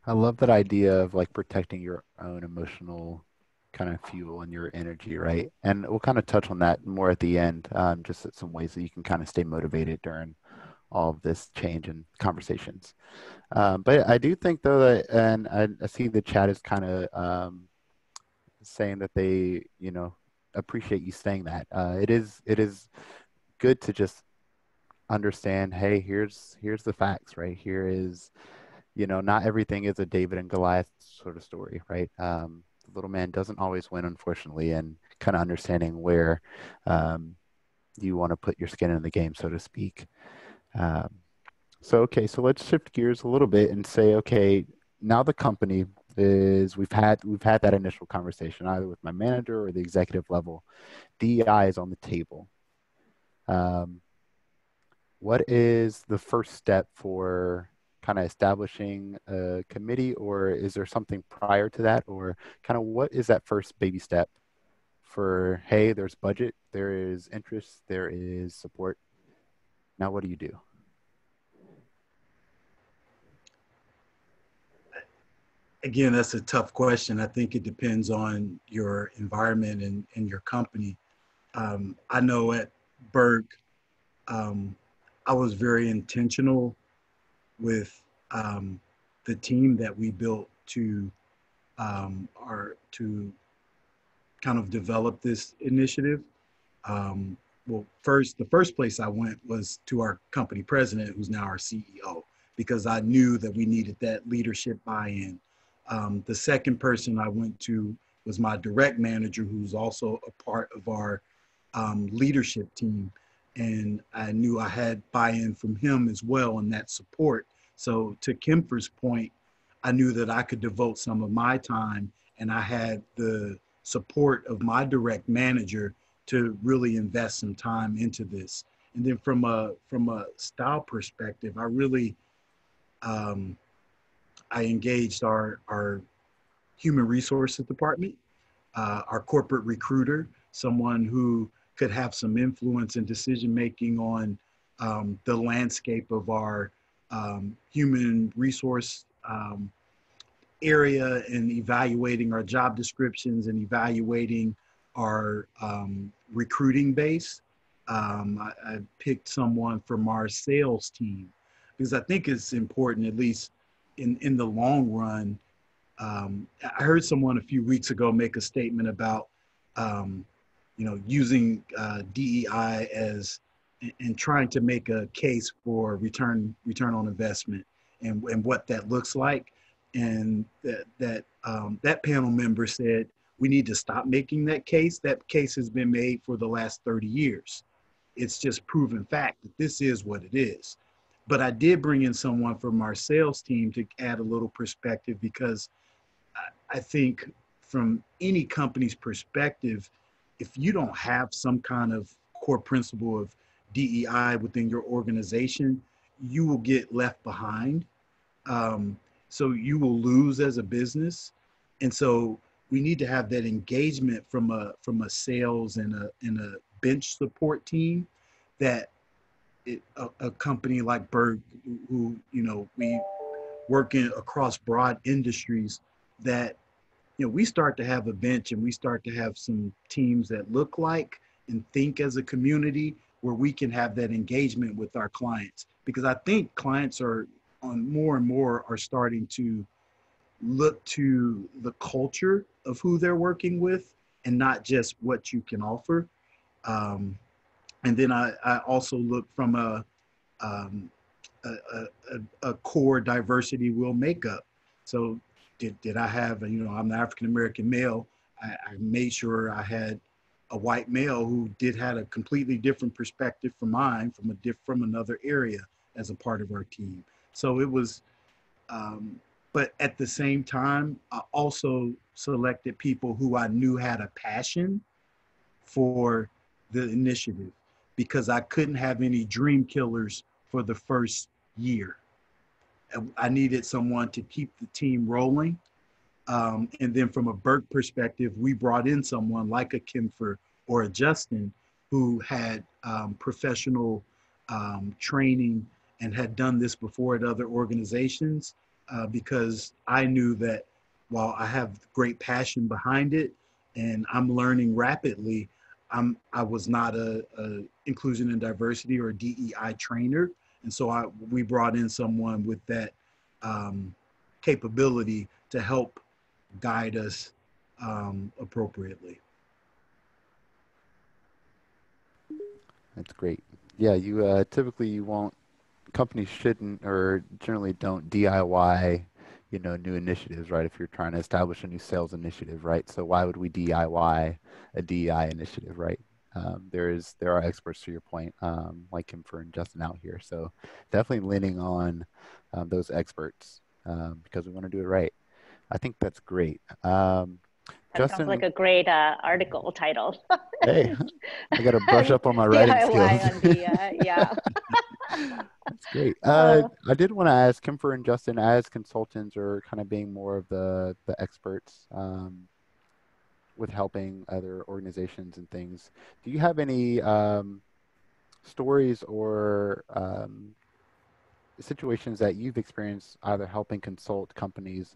I love that idea of like protecting your own emotional kind of fuel and your energy, right? And we'll kind of touch on that more at the end, just some ways that you can kind of stay motivated during all of this change and conversations. But I do think though that, and I see the chat is kind of saying that they, you know, appreciate you saying that. It is good to just understand, hey, here's the facts, right? Here is, you know, not everything is a David and Goliath sort of story, right? The little man doesn't always win, unfortunately, and kind of understanding where you want to put your skin in the game, so to speak. Okay, so let's shift gears a little bit and say, okay, now the company is, we've had that initial conversation either with my manager or the executive level. DEI is on the table. What is the first step for kind of establishing a committee, or is there something prior to that, or kind of what is that first baby step for, hey, there's budget, there is interest, there is support. Now, what do you do? Again, that's a tough question. I think it depends on your environment and your company. I know at Berg, I was very intentional with the team that we built to to kind of develop this initiative. Well, the first place I went was to our company president, who's now our CEO, because I knew that we needed that leadership buy-in. The second person I went to was my direct manager, who's also a part of our leadership team. And I knew I had buy-in from him as well and that support. So to Kemfer's point, I knew that I could devote some of my time, and I had the support of my direct manager to really invest some time into this. And then from a style perspective, I really I engaged our human resources department, our corporate recruiter, someone who could have some influence in decision making on the landscape of our human resource area, and evaluating our job descriptions and evaluating our recruiting base. I picked someone from our sales team because I think it's important, at least in the long run. I heard someone a few weeks ago make a statement about using DEI as and trying to make a case for return on investment and what that looks like. And that panel member said, we need to stop making that case. That case has been made for the last 30 years. It's just proven fact that this is what it is. But I did bring in someone from our sales team to add a little perspective, because I think from any company's perspective, if you don't have some kind of core principle of DEI within your organization, you will get left behind. So you will lose as a business. And so we need to have that engagement from a sales and a bench support team, that a company like Berg, who, we work across broad industries, that, we start to have a bench and we start to have some teams that look like and think as a community, where we can have that engagement with our clients. Because I think clients are more and more are starting to look to the culture of who they're working with and not just what you can offer. And then I also look from um, a core diversity will makeup. So did I have, I'm an African-American male. I made sure I had a white male who had a completely different perspective from mine, from another area as a part of our team. So it was, but at the same time, I also selected people who I knew had a passion for the initiative, because I couldn't have any dream killers for the first year. I needed someone to keep the team rolling. And then from a Burke perspective, we brought in someone like a Kimfer or a Justin who had professional training and had done this before at other organizations, because I knew that while I have great passion behind it and I'm learning rapidly, I was not a inclusion and diversity or DEI trainer. And so we brought in someone with that capability to help guide us appropriately. That's great. Yeah, you typically you won't, companies shouldn't or generally don't DIY, new initiatives, right? If you're trying to establish a new sales initiative, right? So why would we DIY a DEI initiative, right? There are experts, to your point, like Kimfer and Justin out here. So definitely leaning on those experts because we want to do it right. I think that's great. That Justin, sounds like a great article title. hey, I got to brush up on my writing skills. On DEI, yeah. That's great. I did want to ask Kimfer and Justin, as consultants or kind of being more of the experts with helping other organizations and things, do you have any stories or situations that you've experienced either helping consult companies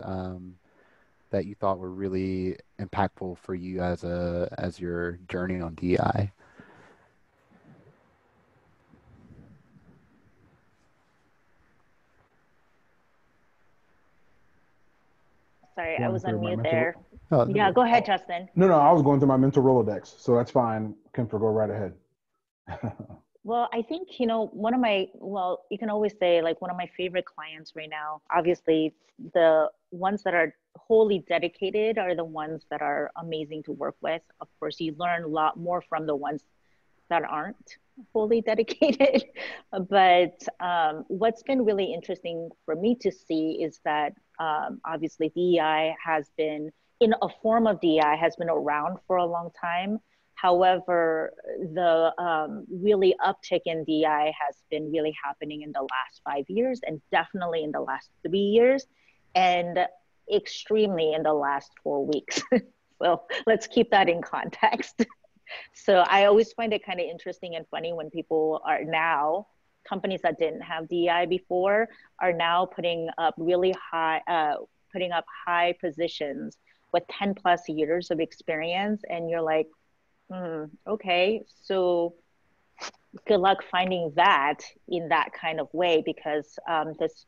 that you thought were really impactful for you as your journey on DEI? Sorry, I was on mute there. Oh, yeah, go ahead, Justin. No, I was going through my mental Rolodex, so that's fine. Kimfer, go right ahead. Well, I think, you can always say like one of my favorite clients right now, obviously the ones that are wholly dedicated are the ones that are amazing to work with. Of course, you learn a lot more from the ones that aren't wholly dedicated. But what's been really interesting for me to see is that obviously DEI has been, in a form of DEI, has been around for a long time. However, the really uptick in DEI has been really happening in the last 5 years, and definitely in the last 3 years, and extremely in the last 4 weeks. So let's keep that in context. So I always find it kind of interesting and funny when people are now, companies that didn't have DEI before are now putting up really high, high positions with 10 plus years of experience. And you're like, okay, so good luck finding that in that kind of way, because this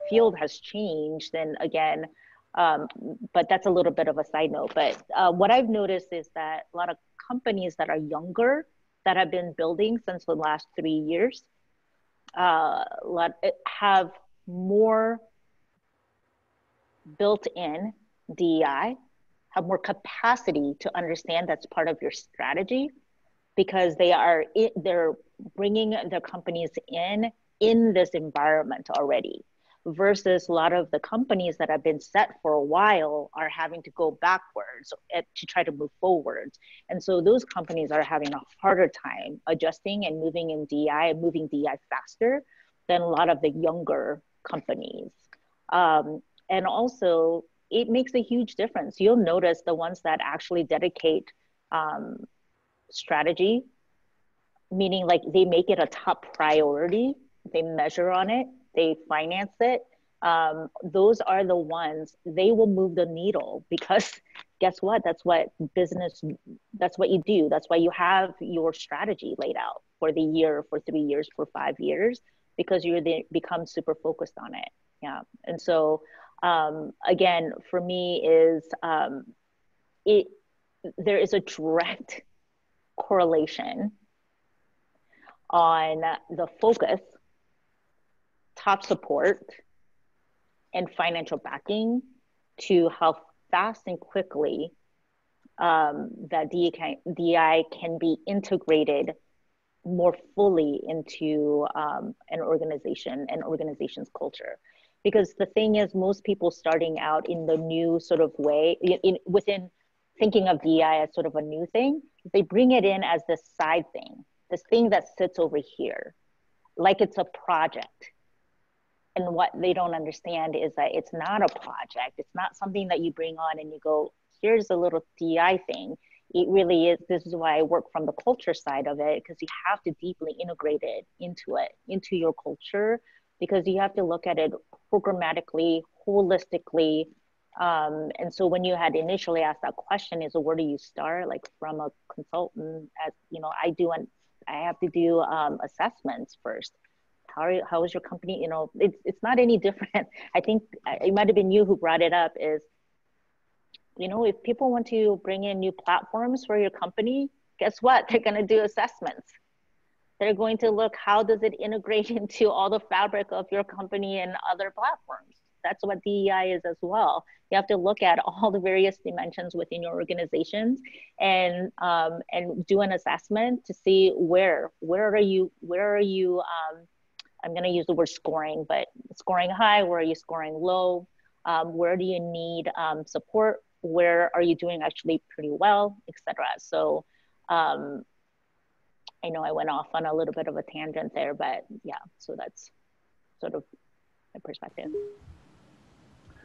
field has changed. And again, but that's a little bit of a side note. But what I've noticed is that a lot of companies that are younger, that have been building since the last 3 years, have more built-in DEI, have more capacity to understand that's part of your strategy, because they're bringing their companies in this environment already, versus a lot of the companies that have been set for a while are having to go backwards to try to move forwards. And so those companies are having a harder time adjusting and moving in DEI and moving DEI faster than a lot of the younger companies. And also, it makes a huge difference. You'll notice the ones that actually dedicate strategy, meaning like they make it a top priority, they measure on it, they finance it. Those are the ones, they will move the needle, because guess what? That's what you do. That's why you have your strategy laid out for the year, for 3 years, for 5 years. because become super focused on it. Yeah. And so, again, for me is, there is a direct correlation on the focus, top support, and financial backing to how fast and quickly that DEI can be integrated more fully into an organization's culture. Because the thing is, most people starting out in the new sort of way, within thinking of DEI as sort of a new thing, they bring it in as this side thing, this thing that sits over here, like it's a project. And what they don't understand is that it's not a project. It's not something that you bring on and you go, here's a little DEI thing. It really is. This is why I work from the culture side of it, because you have to deeply integrate it, into your culture, because you have to look at it programmatically, holistically. And so when you had initially asked that question is, where do you start? Like from a consultant, as you know, I have to do assessments first. How is your company? You know, it's not any different. I think it might have been you who brought it up is, you know, if people want to bring in new platforms for your company, guess what? They're going to do assessments. They're going to look, how does it integrate into all the fabric of your company and other platforms? That's what DEI is as well. You have to look at all the various dimensions within your organizations and do an assessment to see where are you, I'm going to use the word scoring, but scoring high, where are you scoring low? Where do you need support? Where are you doing actually pretty well, etc. So I know I went off on a little bit of a tangent there, but yeah, so that's sort of my perspective.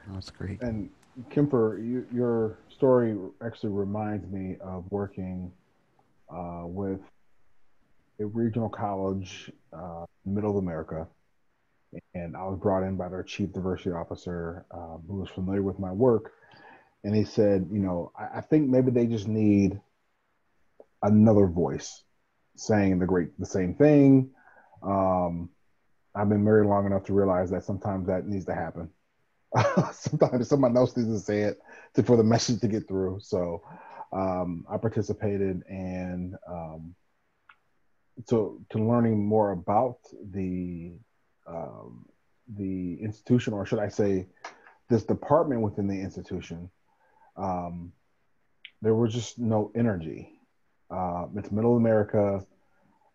That's great. And Kemper, your story actually reminds me of working with a regional college, middle of America. And I was brought in by their chief diversity officer, who was familiar with my work. And he said, you know, I think maybe they just need another voice saying the same thing. I've been married long enough to realize that sometimes that needs to happen. Sometimes someone else needs to say it for the message to get through. So I participated and to learning more about the institution, or should I say this department within the institution. There was just no energy. It's middle America.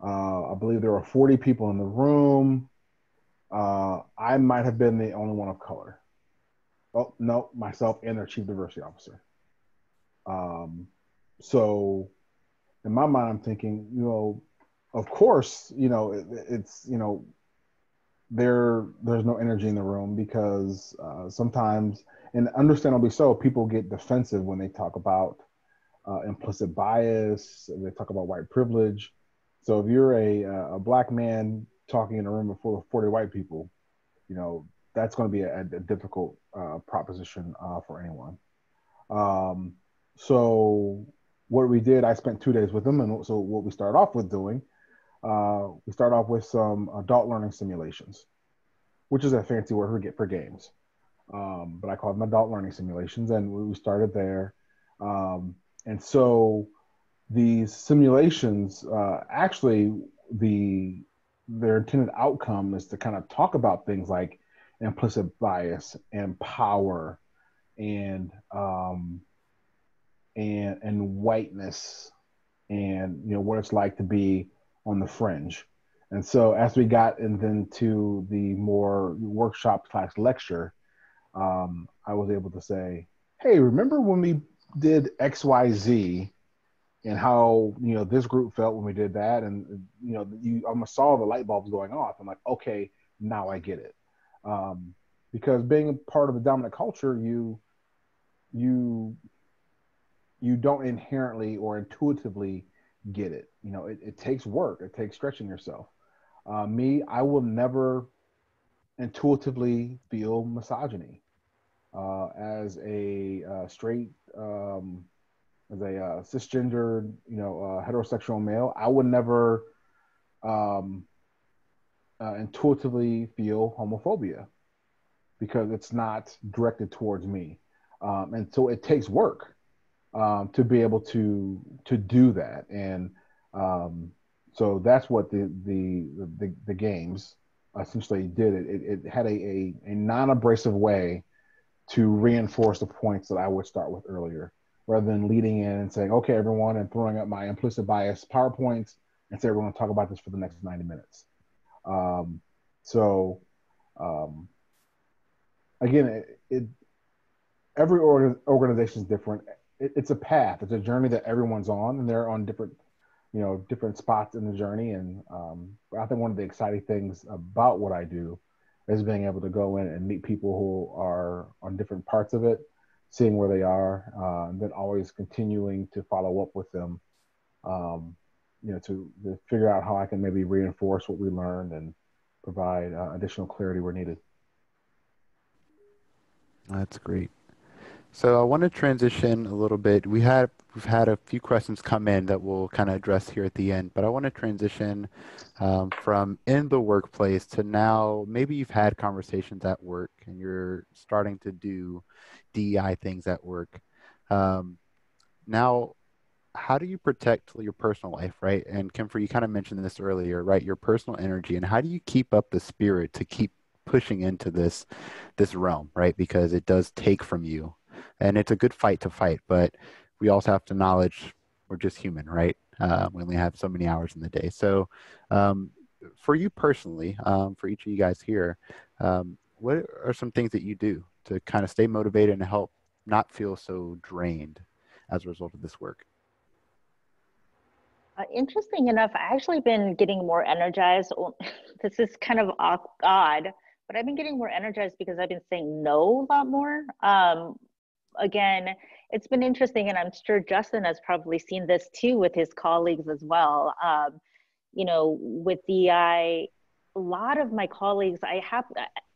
I believe there were 40 people in the room. I might have been the only one of color. Oh, no, myself and their chief diversity officer. So in my mind, I'm thinking, you know, of course, you know, it's, you know, there's no energy in the room because sometimes, and understandably so, people get defensive when they talk about implicit bias, they talk about white privilege. So if you're a black man talking in a room full of 40 white people, you know, that's going to be a difficult proposition for anyone. So what we did, I spent 2 days with them. And so what we started off with doing, we started off with some adult learning simulations, which is a fancy word for games. But I call them adult learning simulations. And we started there. And so these simulations, actually, their intended outcome is to kind of talk about things like implicit bias and power and whiteness and, you know, what it's like to be on the fringe. And so as we got into the more workshop / lecture, I was able to say, hey, remember when we did XYZ and how, you know, this group felt when we did that? And, you know, you almost saw the light bulbs going off. I'm like, okay, now I get it. Because being a part of the dominant culture, you don't inherently or intuitively get it. You know, it takes work. It takes stretching yourself. I will never intuitively feel misogyny. As a straight, as a cisgendered, you know, heterosexual male, I would never intuitively feel homophobia because it's not directed towards me. And so it takes work to be able to do that. And so that's what the games essentially did. It had a non-abrasive way to reinforce the points that I would start with earlier, rather than leading in and saying, okay, everyone, and throwing up my implicit bias PowerPoints and say, we're going to talk about this for the next 90 minutes. So again, every organization is different. It's a path. It's a journey that everyone's on, and they're on different, different spots in the journey. And I think one of the exciting things about what I do is being able to go in and meet people who are on different parts of it, seeing where they are, and then always continuing to follow up with them, to figure out how I can maybe reinforce what we learned and provide additional clarity where needed. That's great. So I want to transition a little bit. We've had a few questions come in that we'll kind of address here at the end, but I want to transition from in the workplace to now. Maybe you've had conversations at work and you're starting to do DEI things at work. Now, how do you protect your personal life, right? And Kemfer, you kind of mentioned this earlier, right? Your personal energy, and how do you keep up the spirit to keep pushing into this realm, right? Because it does take from you. And it's a good fight to fight, but we also have to acknowledge we're just human, right? We only have so many hours in the day. So for you personally, for each of you guys here, what are some things that you do to kind of stay motivated and help not feel so drained as a result of this work? Interesting enough, I've actually been getting more energized. This is kind of odd, but I've been getting more energized because I've been saying no a lot more. Again, it's been interesting, and I'm sure Justin has probably seen this too with his colleagues as well. With DEI, a lot of my colleagues, I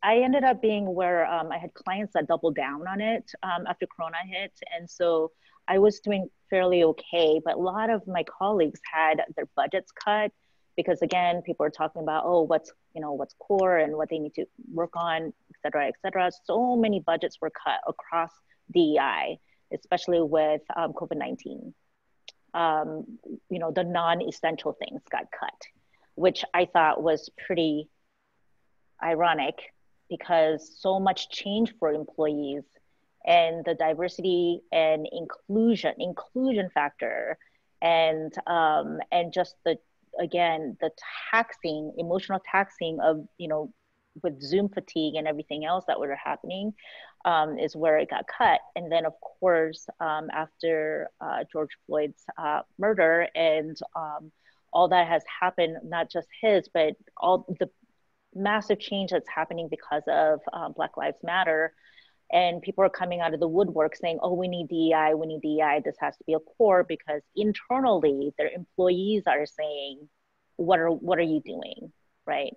ended up being where I had clients that doubled down on it after Corona hit, and so I was doing fairly okay. But a lot of my colleagues had their budgets cut because, again, people are talking about what's core and what they need to work on, et cetera, et cetera. So many budgets were cut across DEI, especially with COVID-19. The non-essential things got cut, which I thought was pretty ironic because so much change for employees and the diversity and inclusion factor and just the emotional taxing of, with Zoom fatigue and everything else that were happening is where it got cut. And then of course, after George Floyd's murder and all that has happened, not just his, but all the massive change that's happening because of Black Lives Matter. And people are coming out of the woodwork saying, we need DEI, this has to be a core, because internally their employees are saying, what are you doing, right?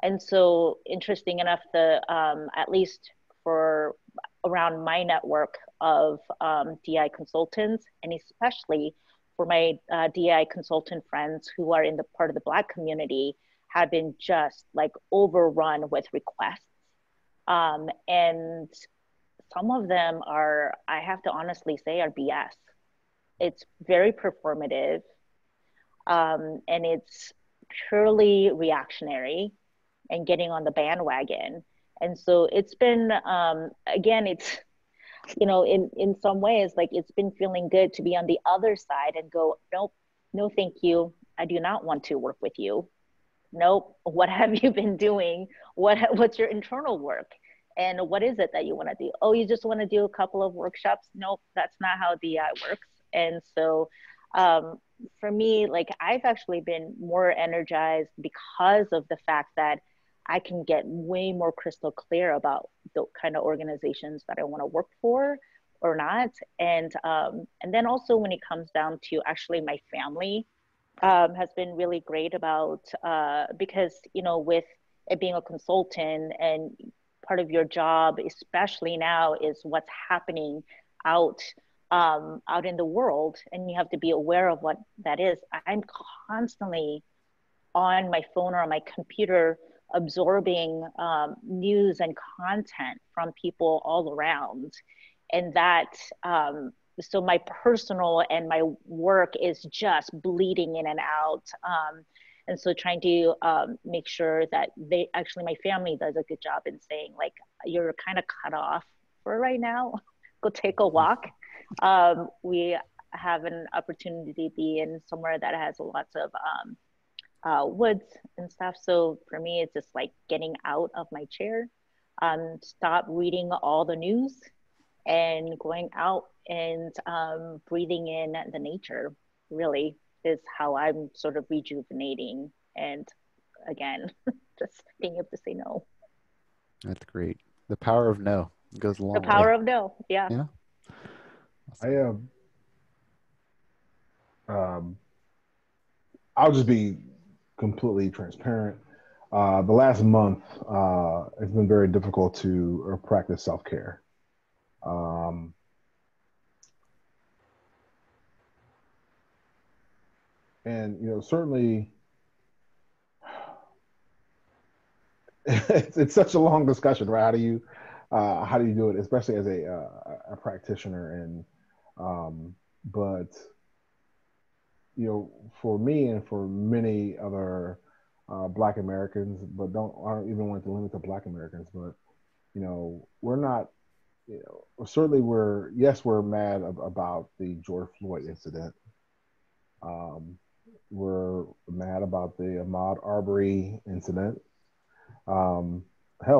And so interesting enough, at least for around my network of DEI consultants, and especially for my DEI consultant friends who are in the part of the Black community, have been just like overrun with requests. And some of them are, I have to honestly say, are BS. It's very performative, and it's purely reactionary and getting on the bandwagon. And so it's been, again, it's, in some ways, like, it's been feeling good to be on the other side and go, nope, no, thank you. I do not want to work with you. Nope. What have you been doing? What's your internal work? And what is it that you want to do? You just want to do a couple of workshops? Nope, that's not how DEI works. And so for me, like, I've actually been more energized because of the fact that I can get way more crystal clear about the kind of organizations that I want to work for or not. And then also when it comes down to actually my family has been really great about, because, with it being a consultant and part of your job, especially now, is what's happening out in the world, and you have to be aware of what that is. I'm constantly on my phone or on my computer absorbing news and content from people all around. And that, so my personal and my work is just bleeding in and out. And so trying to make sure that my family does a good job in saying, like, you're kind of cut off for right now, go take a walk. We have an opportunity to be in somewhere that has lots of woods and stuff. So for me, it's just like getting out of my chair, stop reading all the news and going out and breathing in the nature really is how I'm sort of rejuvenating. And again, just being able to say no. That's great. The power of no goes a long way. The power of no, yeah. Yeah. I'll just be completely transparent. The last month, it's been very difficult to practice self-care. And, certainly it's such a long discussion, right? How do you do it, especially as a practitioner? And, but, for me and for many other Black Americans, but I don't even want to limit to Black Americans, but, we're not, certainly we're mad about the George Floyd incident. We're mad about the Ahmaud Arbery incident. Hell,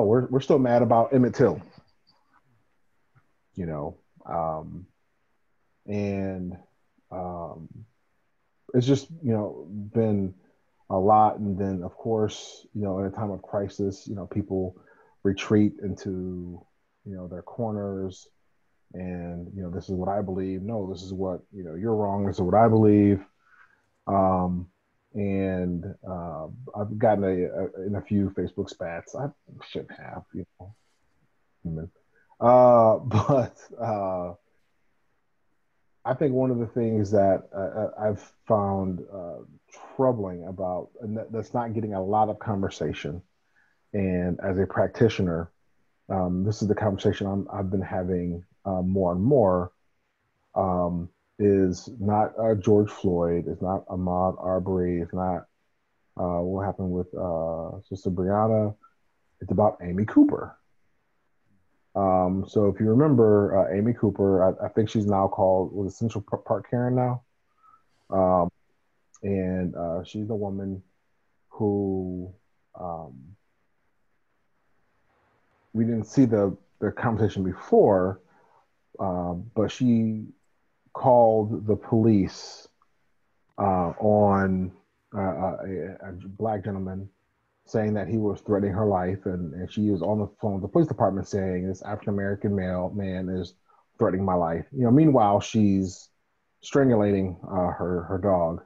we're still mad about Emmett Till. It's just been a lot. And then of course, in a time of crisis, people retreat into their corners, and this is what I believe. No, this is what you're wrong. This is what I believe. I've gotten in a few Facebook spats. I shouldn't have, but I think one of the things that I've found troubling about, and that's not getting a lot of conversation, and as a practitioner, this is the conversation I've been having more and more, is not George Floyd, it's not Ahmaud Arbery, it's not what happened with Sister Breonna. It's about Amy Cooper. So if you remember Amy Cooper, I think she's now called Central Park Karen now. And she's the woman who we didn't see the conversation before, but she called the police on a Black gentleman, saying that he was threatening her life, and she was on the phone with the police department saying this African-American man is threatening my life. Meanwhile, she's strangulating her dog.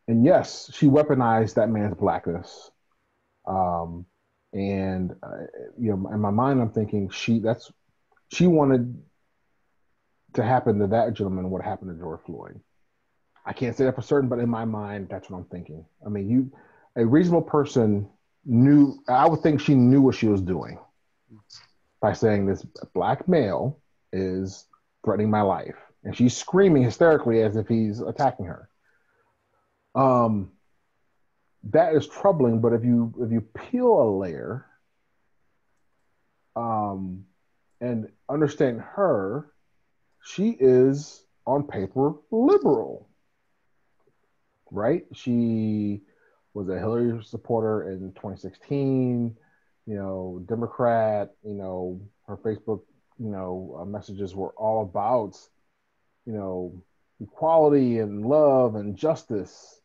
And yes, she weaponized that man's Blackness. In my mind, I'm thinking she wanted to happen to that gentleman what happened to George Floyd. I can't say that for certain, but in my mind, that's what I'm thinking. I mean, a reasonable person I would think she knew what she was doing by saying this Black male is threatening my life. And she's screaming hysterically as if he's attacking her. That is troubling, but if you peel a layer and understand her, she is on paper liberal, right? She was a Hillary supporter in 2016, Democrat, her Facebook, messages were all about, equality and love and justice.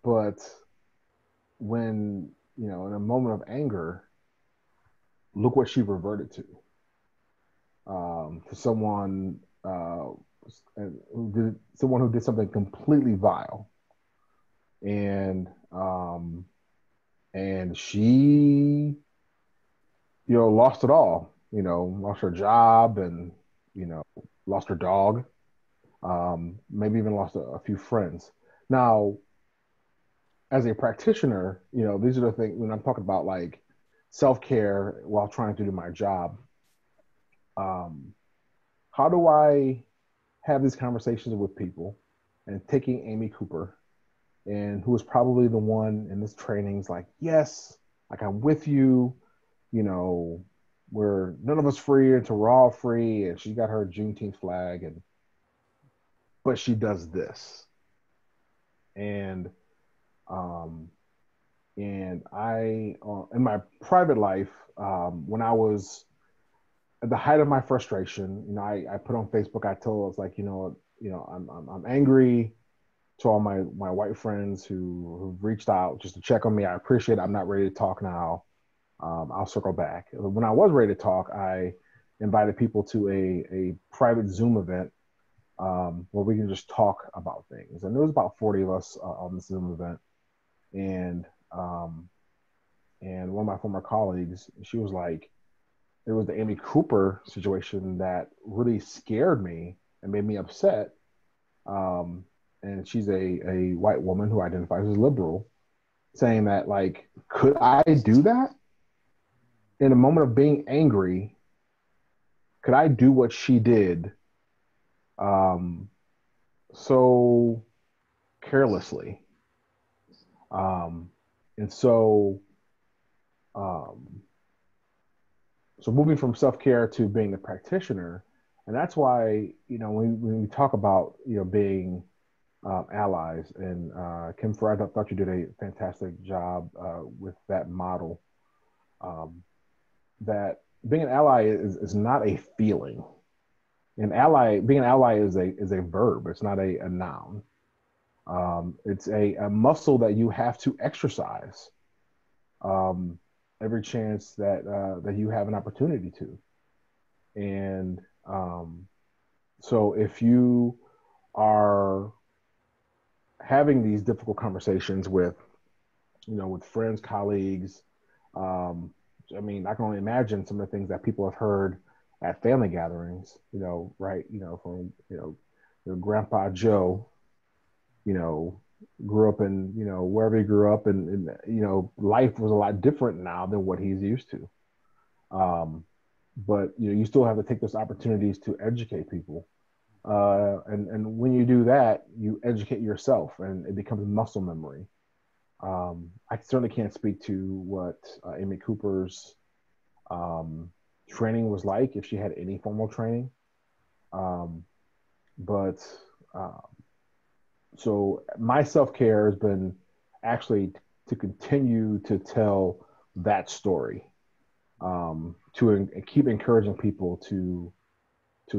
But when, in a moment of anger, look what she reverted to. To someone who did something completely vile, and she lost it all. Lost her job, and lost her dog. Maybe even lost a few friends. Now, as a practitioner, these are the things when I'm talking about like self-care while trying to do my job. How do I have these conversations with people? And taking Amy Cooper, and who was probably the one in this training, is like, yes, like I'm with you, we're none of us free until we're all free. And she got her Juneteenth flag, but she does this. And I, in my private life, when I was at the height of my frustration, I put on Facebook, I told us like, I'm angry to all my white friends who've reached out just to check on me. I appreciate it. I'm not ready to talk now. I'll circle back. When I was ready to talk, I invited people to a private Zoom event where we can just talk about things. And there was about 40 of us on the Zoom event. And one of my former colleagues, she was like, it was the Amy Cooper situation that really scared me and made me upset. And she's a white woman who identifies as liberal, saying that, like, could I do that? In a moment of being angry, could I do what she did so carelessly? And so moving from self-care to being the practitioner, and that's why, when we talk about, being allies, and Kim Farad, I thought you did a fantastic job with that model, that being an ally is not a feeling. Being an ally is a verb. It's not a noun. It's a muscle that you have to exercise every chance that you have an opportunity to. And so if you are having these difficult conversations with friends, colleagues, I can only imagine some of the things that people have heard at family gatherings, right? From, Grandpa Joe, grew up in, wherever he grew up, and life was a lot different now than what he's used to. But, you still have to take those opportunities to educate people. And when you do that, you educate yourself, and it becomes muscle memory. I certainly can't speak to what Amy Cooper's training was like, if she had any formal training. But so my self-care has been actually to continue to tell that story, to keep encouraging people to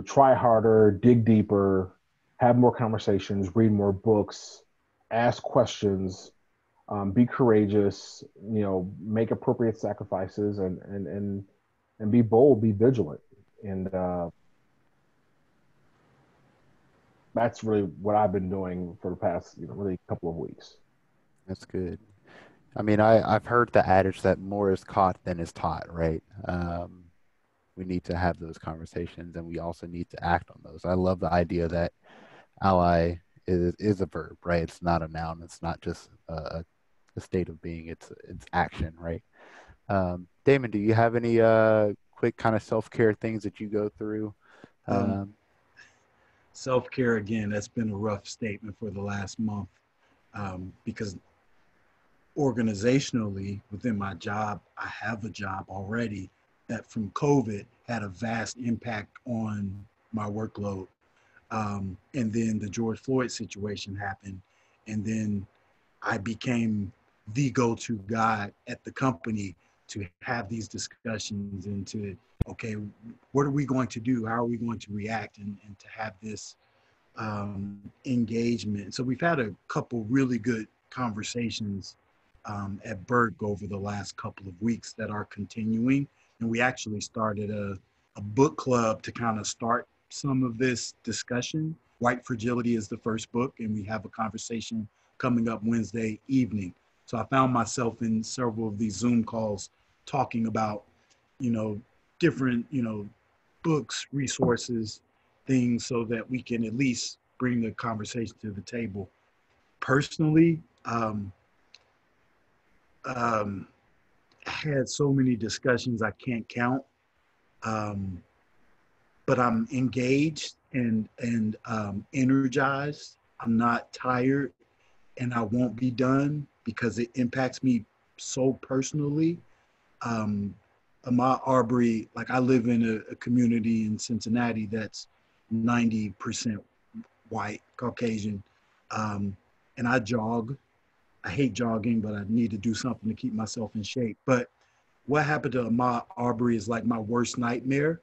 try harder, dig deeper, have more conversations, read more books, ask questions, be courageous, make appropriate sacrifices, and be bold, be vigilant. And that's really what I've been doing for the past, really couple of weeks. That's good. I mean, I've heard the adage that more is caught than is taught, right? We need to have those conversations, and we also need to act on those. I love the idea that ally is a verb, right? It's not a noun. It's not just a state of being. It's action, right? Damon, do you have any quick kind of self-care things that you go through? Self-care, again, that's been a rough statement for the last month, because organizationally within my job, I have a job already that from COVID had a vast impact on my workload. And then the George Floyd situation happened. And then I became the go-to guy at the company to have these discussions and to, okay, what are we going to do? How are we going to react? And to have this engagement. So we've had a couple really good conversations at Berg over the last couple of weeks that are continuing. And we actually started a book club to kind of start some of this discussion. White Fragility is the first book, and we have a conversation coming up Wednesday evening. So I found myself in several of these Zoom calls talking about, different, books, resources, things, so that we can at least bring the conversation to the table. Personally, had so many discussions I can't count. Um, but I'm engaged and energized. I'm not tired, and I won't be done because it impacts me so personally. Um, Ahmaud Arbery, like I live in a community in Cincinnati that's 90% white, Caucasian, and I jog. I hate jogging, but I need to do something to keep myself in shape. But what happened to Ahmaud Arbery is like my worst nightmare.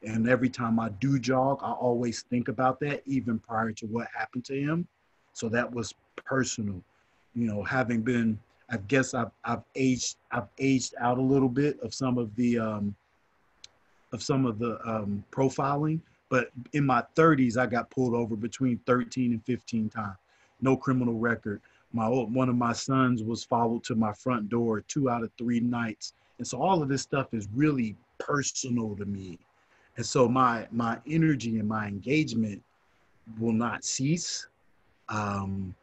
And every time I do jog, I always think about that, even prior to what happened to him. So that was personal. You know, having been, I guess I've aged out a little bit of some of the profiling. But in my 30s, I got pulled over between 13 and 15 times. No criminal record. One of my sons was followed to my front door 2 out of 3 nights. And so all of this stuff is really personal to me. And so my energy and my engagement will not cease. Um,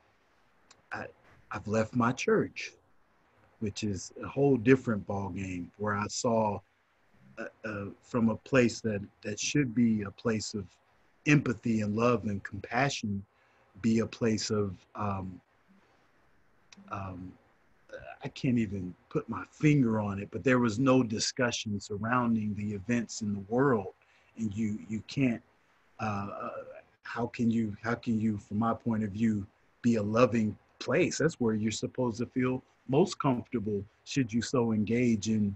I've left my church, which is a whole different ball game, where I saw from a place that should be a place of empathy and love and compassion, be a place of um, I can't even put my finger on it, but there was no discussion surrounding the events in the world, and you can't. How can you, from my point of view, be a loving place? That's where you're supposed to feel most comfortable, should you so engage in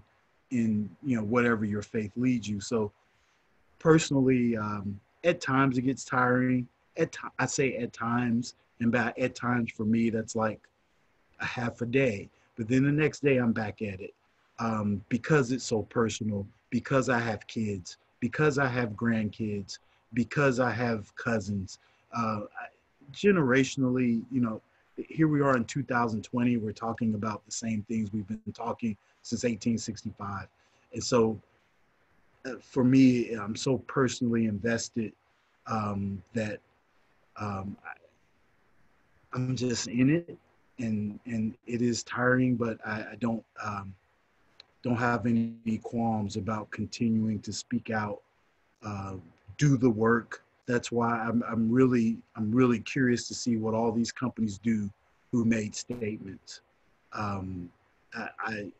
whatever your faith leads you. So personally, at times it gets tiring. I say at times, and by at times for me, that's like a half a day. But then the next day I'm back at it, because it's so personal, because I have kids, because I have grandkids, because I have cousins. Generationally, here we are in 2020, we're talking about the same things we've been talking since 1865. And so for me, I'm so personally invested that I'm just in it, and it is tiring, but I don't have any qualms about continuing to speak out, uh, do the work. That's why I'm really curious to see what all these companies do who made statements. Um, I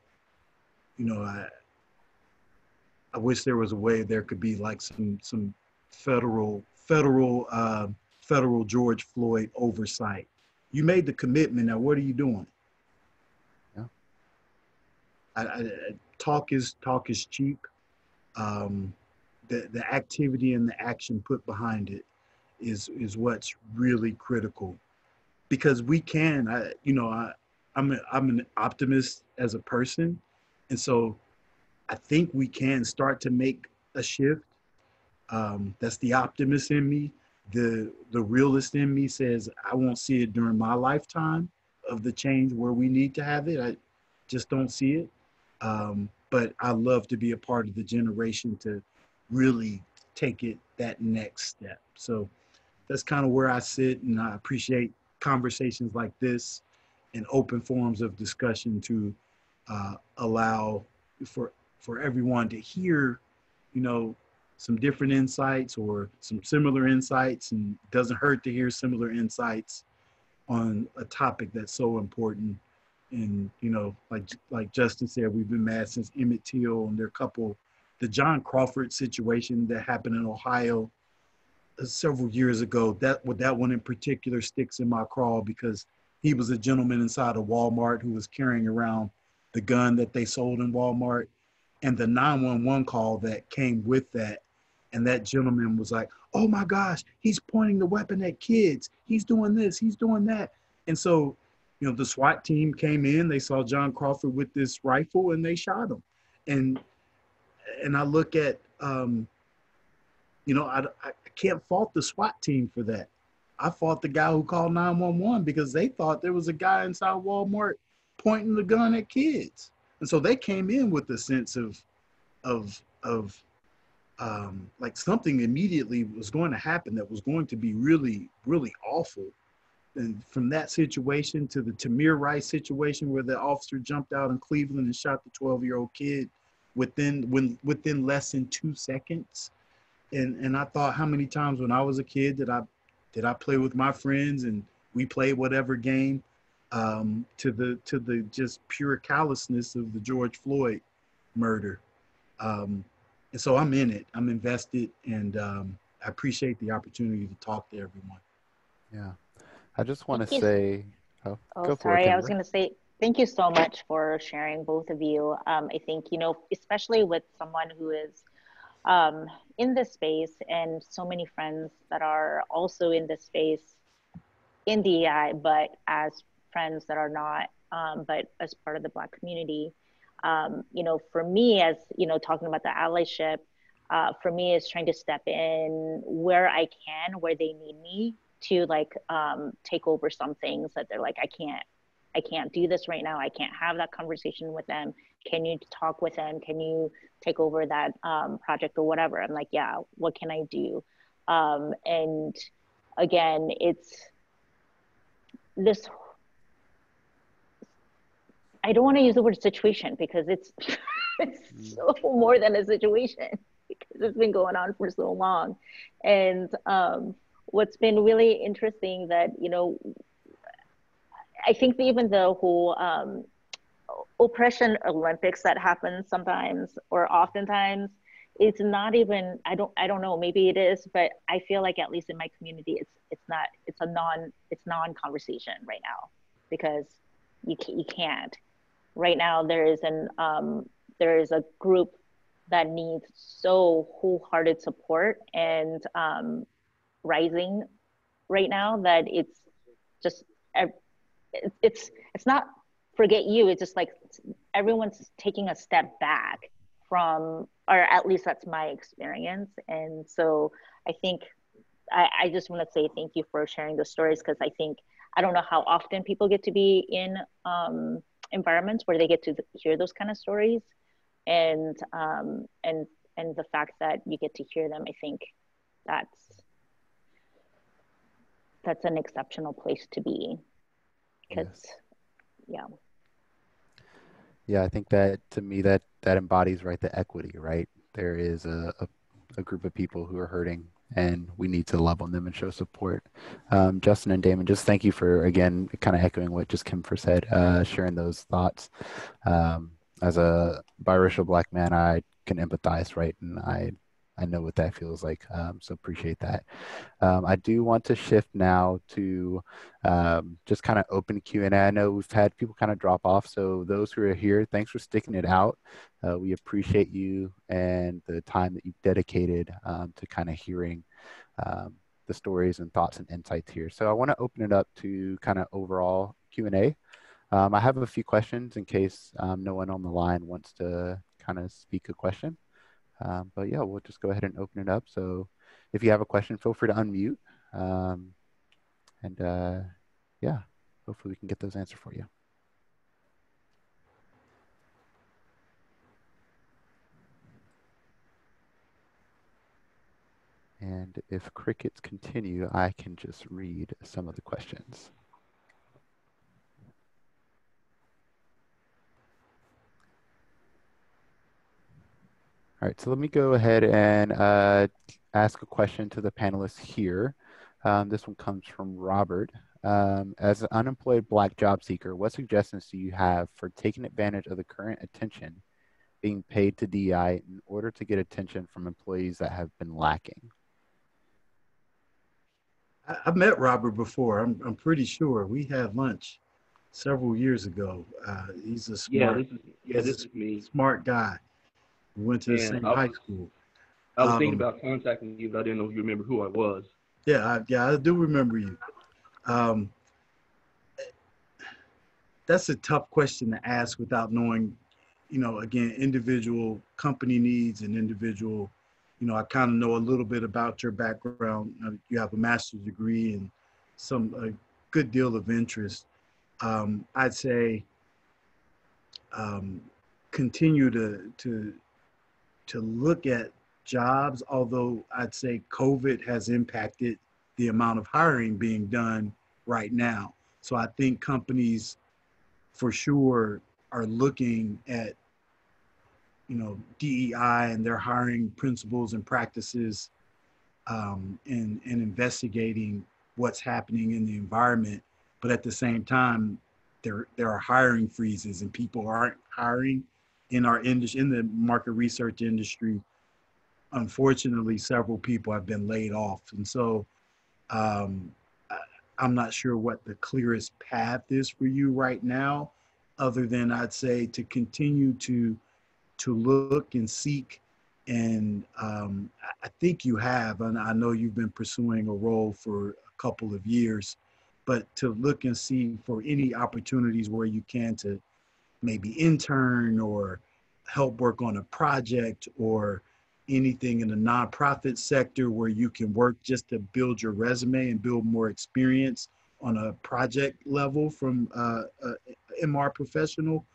you know I wish there was a way there could be like some federal George Floyd oversight. You made the commitment. Now what are you doing? Yeah. Talk is cheap. The activity and the action put behind it is what's really critical, because we can. I'm an optimist as a person, and so I think we can start to make a shift. That's the optimist in me. The realist in me says I won't see it during my lifetime of the change where we need to have it. I just don't see it. But I love to be a part of the generation to really take it that next step. So that's kind of where I sit, and I appreciate conversations like this and open forums of discussion to allow for everyone to hear, some different insights or some similar insights, and it doesn't hurt to hear similar insights on a topic that's so important. And like Justin said, we've been mad since Emmett Till, and the John Crawford situation that happened in Ohio several years ago. That one in particular sticks in my craw, because he was a gentleman inside a Walmart who was carrying around the gun that they sold in Walmart, and the 911 call that came with that. And that gentleman was like, "Oh my gosh, he's pointing the weapon at kids. He's doing this, he's doing that." And so, the SWAT team came in, they saw John Crawford with this rifle, and they shot him. And I look at, I can't fault the SWAT team for that. I fought the guy who called 911 because they thought there was a guy inside Walmart pointing the gun at kids. And so they came in with a sense of like something immediately was going to happen that was going to be really, really awful. and from that situation to the Tamir Rice situation where the officer jumped out in Cleveland and shot the 12-year-old kid within less than 2 seconds. And I thought, how many times when I was a kid did I play with my friends and we played whatever game, to the just pure callousness of the George Floyd murder. And so I'm in it. I'm invested, and I appreciate the opportunity to talk to everyone. Yeah. I just want to Thank you. say, Oh, go for it, sorry. I was Kimber. going to say, thank you so much for sharing, both of you. I think, you know, especially with someone who is in this space and so many friends that are also in this space in DEI, but as friends that are not, but as part of the Black community. You know, for me, as, you know, talking about the allyship, for me is trying to step in where I can, where they need me to, like, take over some things that they're like, I can't do this right now. I can't have that conversation with them. Can you talk with them? Can you take over that project or whatever? I'm like, yeah, what can I do? And again, it's this, I don't want to use the word situation because it's, it's so more than a situation because it's been going on for so long. And what's been really interesting that, you know, I think even the whole oppression Olympics that happens sometimes or oftentimes, it's not even, I don't know, maybe it is, but I feel like at least in my community, it's non-conversation right now because you can't. Right now there is a group that needs so wholehearted support and rising right now that it's just, it's not forget you, it's just like everyone's taking a step back from, or at least that's my experience. And so I think I just want to say thank you for sharing those stories, because I think, I don't know how often people get to be in environments where they get to hear those kind of stories, and the fact that you get to hear them, I think that's an exceptional place to be, because Yes. Yeah, I think that, to me, that embodies, right, the equity, right? There is a group of people who are hurting, and we need to love on them and show support. Justin and Damon, just thank you for, again, kind of echoing what just Kimfer said, sharing those thoughts. As a biracial Black man, I can empathize, right? And I know what that feels like, so appreciate that. I do want to shift now to just kind of open Q&A. I know we've had people kind of drop off, so those who are here, thanks for sticking it out. We appreciate you and the time that you've dedicated to kind of hearing the stories and thoughts and insights here. So I want to open it up to kind of overall Q&A. I have a few questions in case no one on the line wants to kind of speak a question. But yeah, we'll just go ahead and open it up. So if you have a question, feel free to unmute. Yeah, hopefully we can get those answered for you. And if crickets continue, I can just read some of the questions. All right, so let me go ahead and ask a question to the panelists here. This one comes from Robert. As an unemployed Black job seeker, what suggestions do you have for taking advantage of the current attention being paid to DEI in order to get attention from employees that have been lacking? I've met Robert before. I'm pretty sure we had lunch several years ago. He's a smart, this is me. Smart guy. We went to the same high school. I was thinking about contacting you, but I didn't know if you remember who I was. Yeah, I do remember you. That's a tough question to ask without knowing, you know, again, individual company needs and individual, you know, I kind of know a little bit about your background. You have a master's degree and a good deal of interest. I'd say continue to look at jobs, although I'd say COVID has impacted the amount of hiring being done right now. So I think companies for sure are looking at, DEI and their hiring principles and practices, and investigating what's happening in the environment. But at the same time, there are hiring freezes and people aren't hiring in our industry, in the market research industry. Unfortunately, several people have been laid off. And so um, I'm not sure what the clearest path is for you right now, other than I'd say to continue to look and seek. And I think you have, and I know you've been pursuing a role for a couple of years, but to look and see for any opportunities where you can to maybe intern or help work on a project or anything in the nonprofit sector where you can work just to build your resume and build more experience on a project level from MR professional.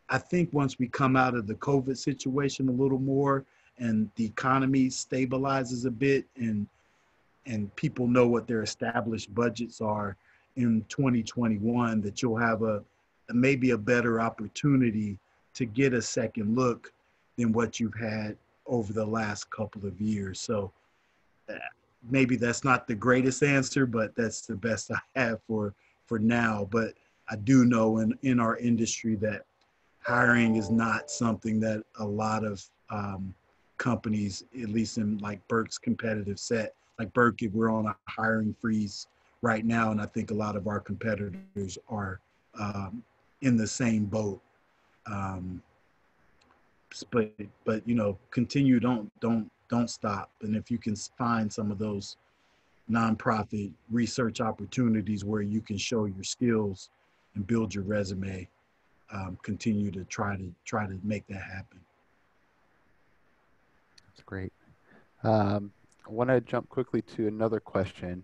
I think once we come out of the COVID situation a little more and the economy stabilizes a bit and people know what their established budgets are in 2021, that you'll have maybe a better opportunity to get a second look than what you've had over the last couple of years. So maybe that's not the greatest answer, but that's the best I have for now. But I do know in our industry that hiring is not something that a lot of companies, at least in like Burke's competitive set, like Burke, we're on a hiring freeze right now, and I think a lot of our competitors are in the same boat. But continue. Don't stop. And if you can find some of those nonprofit research opportunities where you can show your skills and build your resume, continue to try to make that happen. That's great. I want to jump quickly to another question.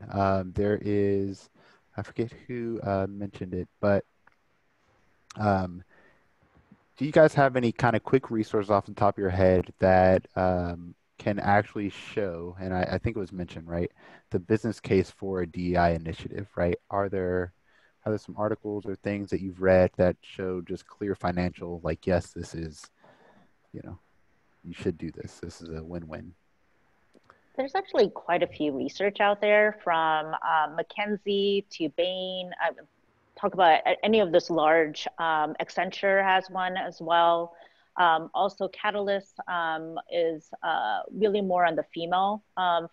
There is, I forget who mentioned it, but do you guys have any kind of quick resource off the top of your head that can actually show, and I think it was mentioned, right, the business case for a DEI initiative, right? Are there some articles or things that you've read that show just clear financial, like, yes, this is, you should do this. This is a win-win. There's actually quite a few research out there from McKinsey to Bain. Talk about any of this large. Accenture has one as well. Also, Catalyst is really more on the female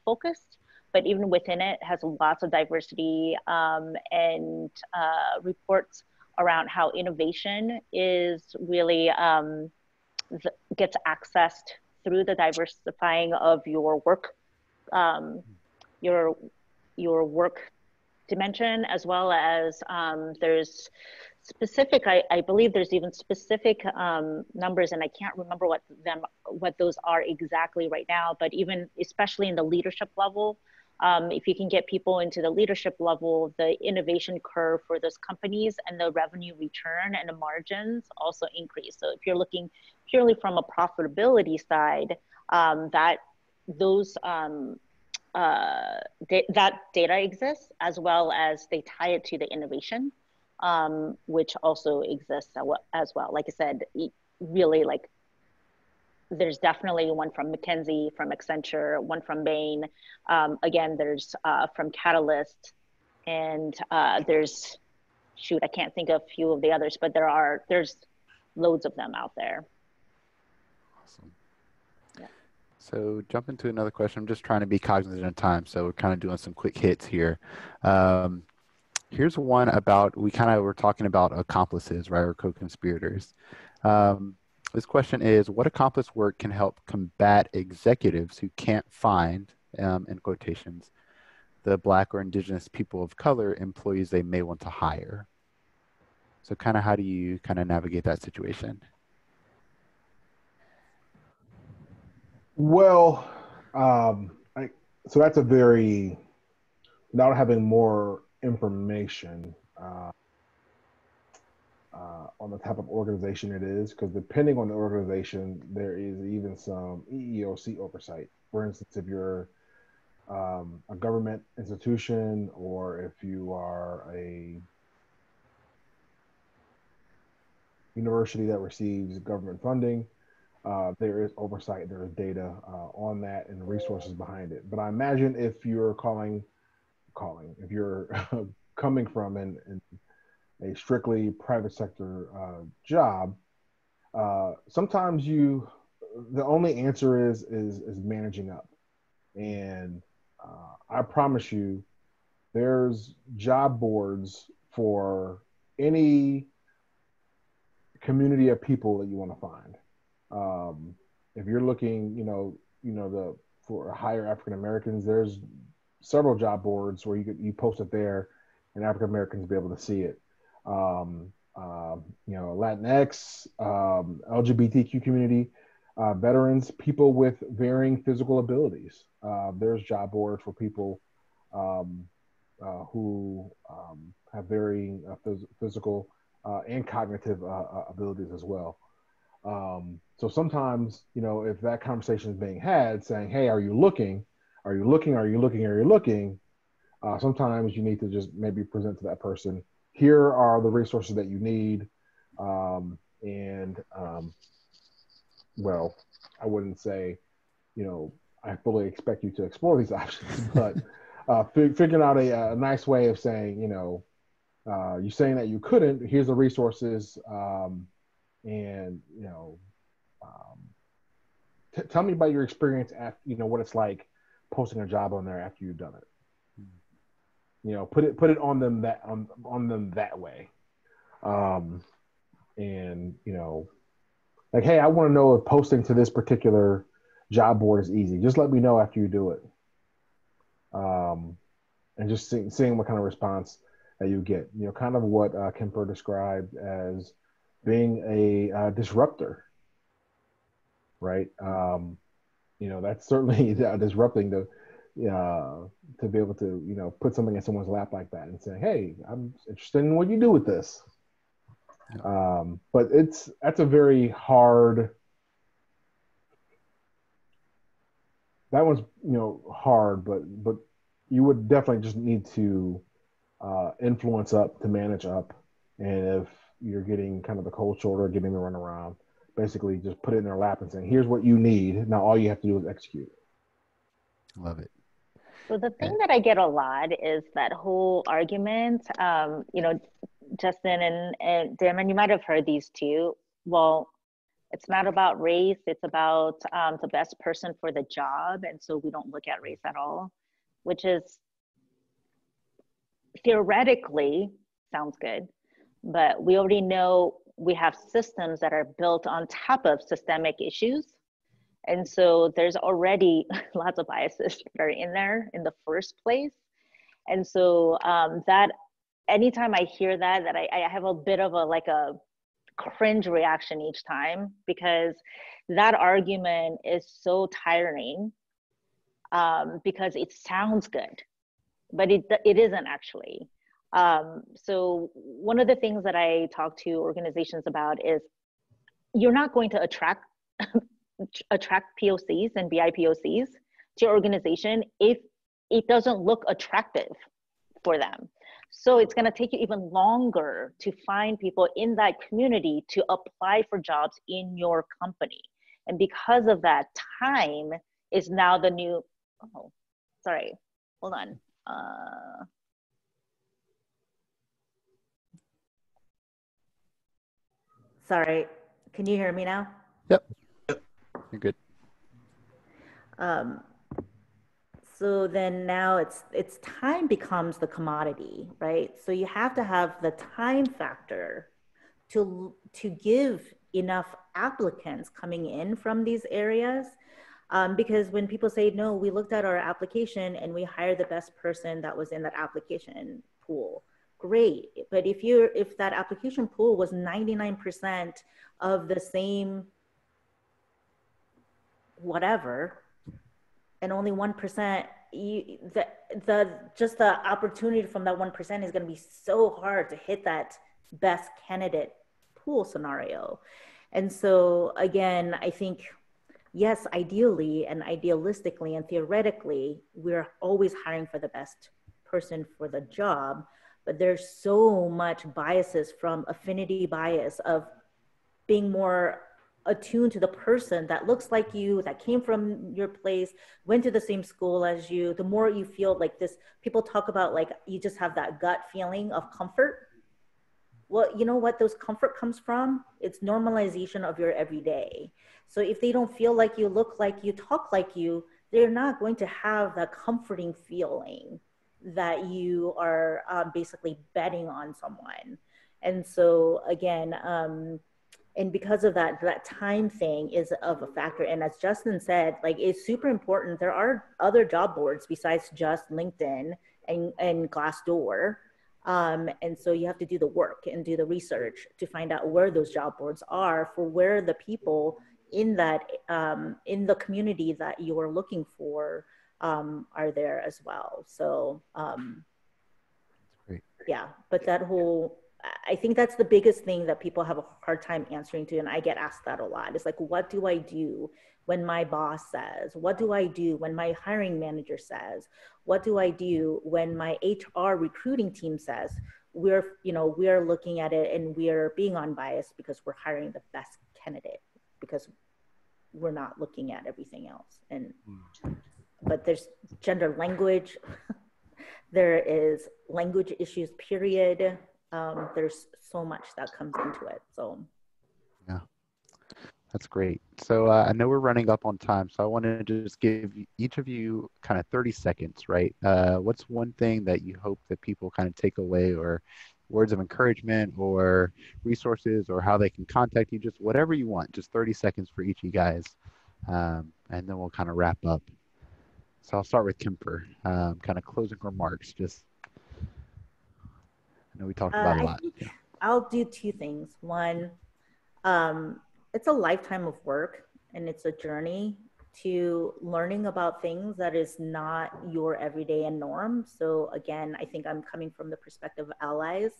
focused, but even within it has lots of diversity and reports around how innovation is really gets accessed through the diversifying of your work, your work dimension, as well as there's specific, I believe there's even specific numbers, and I can't remember what those are exactly right now, but even especially in the leadership level, if you can get people into the leadership level, the innovation curve for those companies and the revenue return and the margins also increase. So if you're looking purely from a profitability side, that data exists, as well as they tie it to the innovation, which also exists as well. Like I said, really, like, there's definitely one from McKinsey, from Accenture, one from Bain. Again, there's from Catalyst, and there's, I can't think of a few of the others, but there's loads of them out there. Awesome. Yeah. So jumping to another question, I'm just trying to be cognizant of time, so we're kind of doing some quick hits here. Here's one about, we were talking about accomplices, right, or co-conspirators. This question is, what accomplice work can help combat executives who can't find, in quotations, the Black or Indigenous people of color employees they may want to hire? So how do you navigate that situation? Well, so that's a very, without having more information on the type of organization it is, because depending on the organization, there is even some EEOC oversight. For instance, if you're a government institution, or if you are a university that receives government funding, there is oversight, there is data on that and the resources behind it. But I imagine if you're if you're coming from a strictly private sector job, sometimes the only answer is managing up. And I promise you, there's job boards for any community of people that you want to find. If you're looking, for hire African Americans, there's several job boards where you post it there, and African Americans will be able to see it. Latinx, LGBTQ community, veterans, people with varying physical abilities. There's job boards for people who have varying physical and cognitive abilities as well. So sometimes, if that conversation is being had, saying, "Hey, are you looking? Are you looking? Are you looking? Are you looking?" Sometimes you need to just maybe present to that person, "Here are the resources that you need," well, I wouldn't say, I fully expect you to explore these options, but figuring out a nice way of saying, you're saying that you couldn't, here's the resources, and tell me about your experience after, what it's like posting a job on there after you've done it. Put it on them that way, and like, hey, I want to know if posting to this particular job board is easy. Just let me know after you do it, and just seeing what kind of response that you get. Kind of what Kemper described as being a disruptor, right? That's certainly disrupting to be able to put something in someone's lap like that and say, "Hey, I'm interested in what you do with this." But that's a very hard. That one's hard, but you would definitely just need to influence up to manage up, and if you're getting kind of the cold shoulder, getting the runaround, basically just put it in their lap and saying, "Here's what you need. Now all you have to do is execute." Love it. So the thing that I get a lot is that whole argument, Justin and Damon, you might have heard these too. Well, it's not about race, it's about the best person for the job. And so we don't look at race at all, which is theoretically sounds good, but we already know we have systems that are built on top of systemic issues. And so there's already lots of biases that are in there in the first place. And so that anytime I hear that I have a bit of a cringe reaction each time, because that argument is so tiring, because it sounds good, but it isn't actually. So one of the things that I talk to organizations about is you're not going to attract POCs and BIPOCs to your organization if it doesn't look attractive for them. So it's going to take you even longer to find people in that community to apply for jobs in your company. And because of that, time is now the new, oh, sorry, hold on. Sorry, can you hear me now? Yep. You're good. So then now it's time becomes the commodity, right? So you have to have the time factor to give enough applicants coming in from these areas. Because when people say, no, we looked at our application and we hired the best person that was in that application pool, great. But if that application pool was 99% of the same whatever, and only 1%, just the opportunity from that 1% is going to be so hard to hit that best candidate pool scenario. And so again, I think yes, ideally and idealistically and theoretically, we're always hiring for the best person for the job, but there's so much biases from affinity bias of being more attuned to the person that looks like you, that came from your place, went to the same school as you. The more you feel like this, people talk about like you just have that gut feeling of comfort. Well, you know what those comfort comes from? It's normalization of your everyday. So if they don't feel like you, look like you, talk like you, they're not going to have that comforting feeling that you are basically betting on someone. And so again, and because of that, that time thing is of a factor. And as Justin said, like it's super important. There are other job boards besides just LinkedIn and Glassdoor. And so you have to do the work and do the research to find out where those job boards are for where the people in that in the community that you are looking for are there as well. So Great. yeah, but that whole, I think that's the biggest thing that people have a hard time answering to. And I get asked that a lot. It's like, what do I do when my boss says? What do I do when my hiring manager says? What do I do when my HR recruiting team says? We're looking at it and we're being unbiased because we're hiring the best candidate because we're not looking at everything else. And but there's gender language. There is language issues, period. There's so much that comes into it. So Yeah, that's great. So I know we're running up on time, so I want to just give each of you kind of 30 seconds, right? What's one thing that you hope that people kind of take away, or words of encouragement or resources, or how they can contact you, just whatever you want, just 30 seconds for each of you guys. And then we'll kind of wrap up. So I'll start with Kemper, kind of closing remarks. Just, I know we talked about a I lot. think Yeah. I'll do two things. One, it's a lifetime of work and it's a journey to learning about things that is not your everyday and norm. So again, I think I'm coming from the perspective of allies.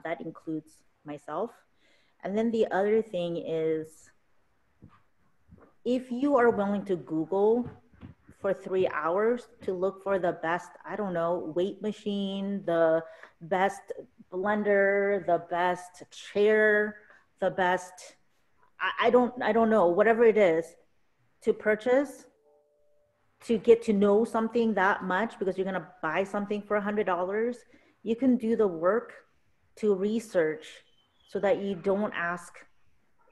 That includes myself. And then the other thing is, if you are willing to Google for 3 hours to look for the best, I don't know, weight machine, the best blender, the best chair, the best, I don't know, whatever it is to purchase, to get to know something that much because you're going to buy something for $100, you can do the work to research so that you don't ask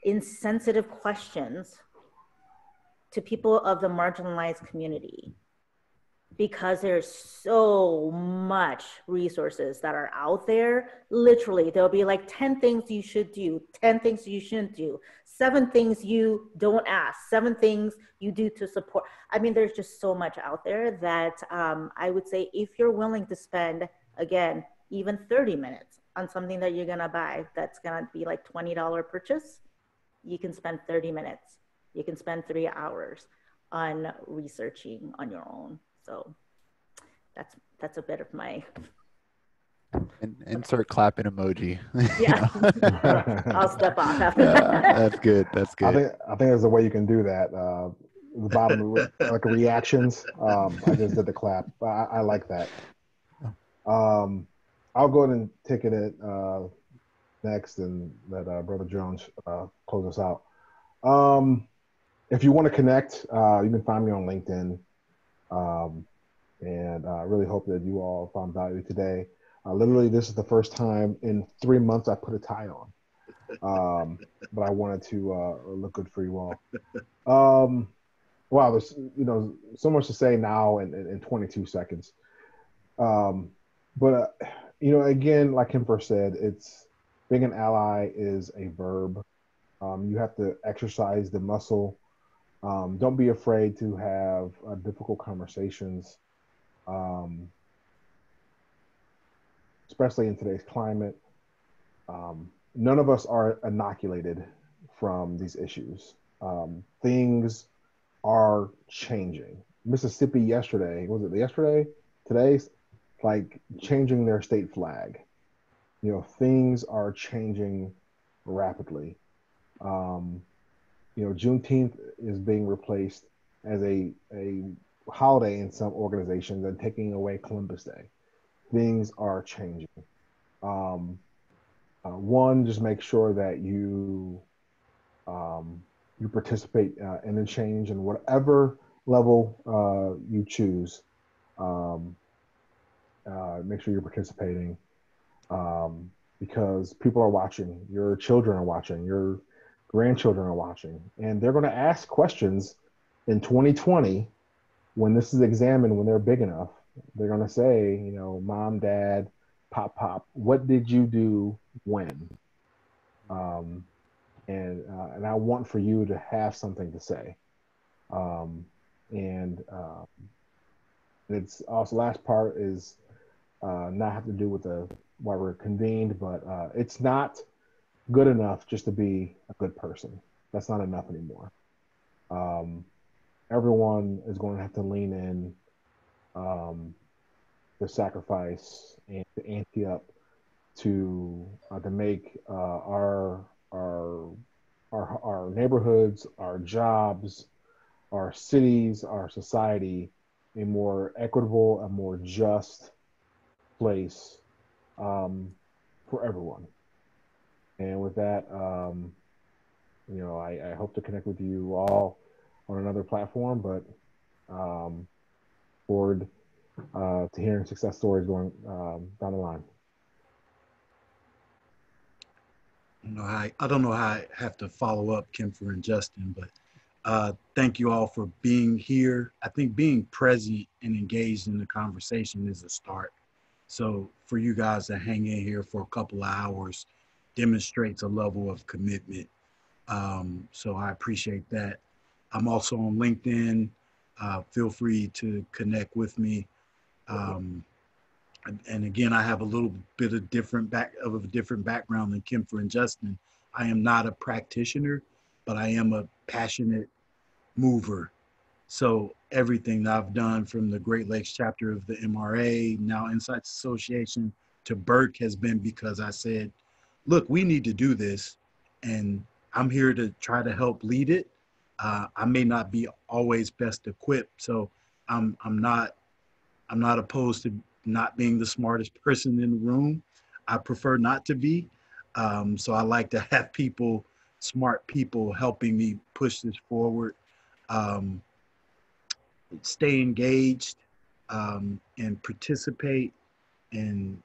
insensitive questions to people of the marginalized community, because there's so much resources that are out there. Literally, there'll be like 10 things you should do, 10 things you shouldn't do, 7 things you don't ask, 7 things you do to support. I mean, there's just so much out there that I would say if you're willing to spend, again, even 30 minutes on something that you're gonna buy, that's gonna be like $20 purchase, you can spend 30 minutes. You can spend 3 hours on researching on your own. So that's a bit of my. And insert clapping emoji. Yeah, I'll step off after that. That's good. That's good. I think there's a way you can do that. The bottom, like reactions. I just did the clap. I like that. I'll go ahead and take it next and let Brother Jones close us out. If you want to connect, you can find me on LinkedIn. And I really hope that you all found value today. Literally, this is the first time in 3 months I put a tie on. But I wanted to look good for you all. Wow, there's so much to say now in 22 seconds. But again, like Kim first said, it's being an ally is a verb. You have to exercise the muscle. Don't be afraid to have difficult conversations, especially in today's climate. None of us are inoculated from these issues. Things are changing. Mississippi yesterday, was it yesterday? Today's like changing their state flag. Things are changing rapidly. Juneteenth is being replaced as a holiday in some organizations and taking away Columbus Day. Things are changing. One, just make sure that you participate in the change in whatever level you choose. Um, Make sure you're participating because people are watching. Your children are watching. Your grandchildren are watching, and they're going to ask questions in 2020 when this is examined. When they're big enough, they're going to say, Mom, Dad, Pop, what did you do when? Um, and I want for you to have something to say. And it's also last part is not have to do with why we're convened, but it's not good enough just to be a good person. That's not enough anymore. Everyone is going to have to lean in the sacrifice and to ante up to make our neighborhoods, our jobs, our cities, our society a more equitable, a more just place for everyone. And with that, I hope to connect with you all on another platform, but forward to hearing success stories going down the line. I don't know how I have to follow up Kemfer and Justin, but thank you all for being here. I think being present and engaged in the conversation is a start. So for you guys to hang in here for a couple of hours demonstrates a level of commitment. So I appreciate that. I'm also on LinkedIn. Feel free to connect with me. And again, I have a little bit of a different background than Kemfer and Justin. I am not a practitioner, but I am a passionate mover. So everything that I've done from the Great Lakes chapter of the MRA, now Insights Association, to Burke has been because I said, look, we need to do this. And I'm here to try to help lead it. I may not be always best equipped. So I'm not opposed to not being the smartest person in the room. I prefer not to be. So I like to have smart people helping me push this forward. Stay engaged and participate. And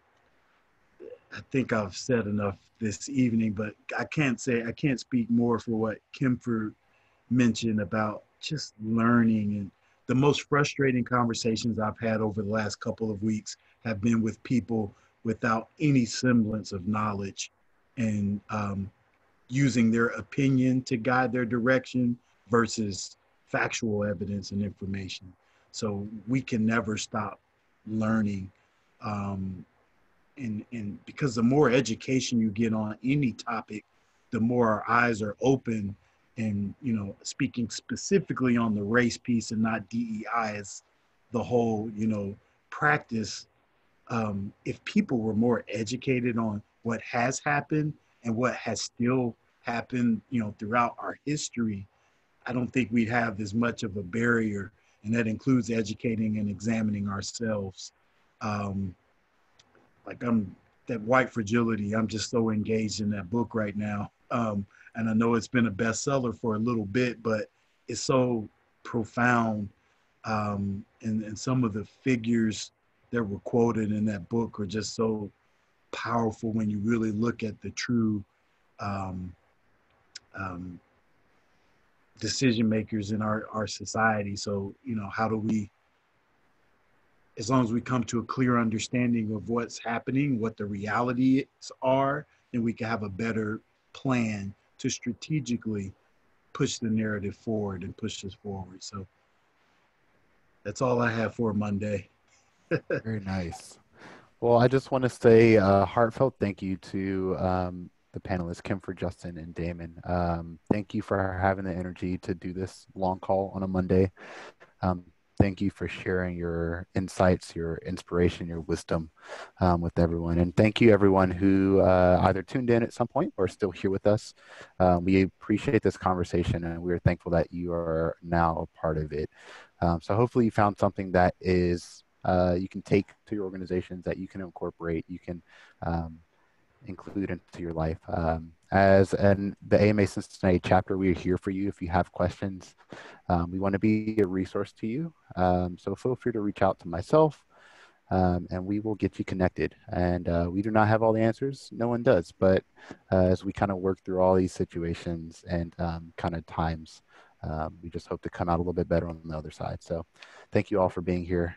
I think I've said enough this evening, but I can't speak more for what Kemfer mentioned about just learning. And the most frustrating conversations I've had over the last couple of weeks have been with people without any semblance of knowledge and using their opinion to guide their direction versus factual evidence and information. So we can never stop learning. And because the more education you get on any topic, the more our eyes are open. And, speaking specifically on the race piece and not DEI as the whole, practice, if people were more educated on what has happened and what has still happened, throughout our history, I don't think we'd have as much of a barrier. And that includes educating and examining ourselves. That white fragility, I'm just so engaged in that book right now. And I know it's been a bestseller for a little bit, but it's so profound. And some of the figures that were quoted in that book are just so powerful when you really look at the true decision makers in our society. So, how do we, as long as we come to a clear understanding of what's happening, what the realities are, then we can have a better plan to strategically push the narrative forward and push us forward. So that's all I have for Monday. Very nice. Well, I just want to say a heartfelt thank you to the panelists, Kemfer, Justin, and Damon. Thank you for having the energy to do this long call on a Monday. thank you for sharing your insights, your inspiration, your wisdom with everyone. And thank you everyone who either tuned in at some point or still here with us. We appreciate this conversation and we are thankful that you are now a part of it. So hopefully you found something that is you can take to your organizations, that you can incorporate, you can include into your life. The AMA Cincinnati chapter, we are here for you if you have questions. We want to be a resource to you. So feel free to reach out to myself and we will get you connected. And we do not have all the answers. No one does. But as we kind of work through all these situations and kind of times, we just hope to come out a little bit better on the other side. So thank you all for being here.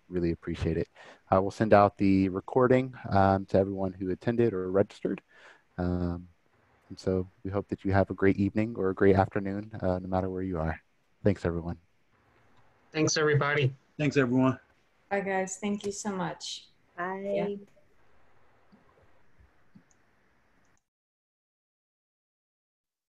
Really appreciate it. I will send out the recording to everyone who attended or registered. And so we hope that you have a great evening or a great afternoon, no matter where you are. Thanks, everyone. Thanks, everybody. Thanks, everyone. Bye, guys. Thank you so much. Bye. Yeah.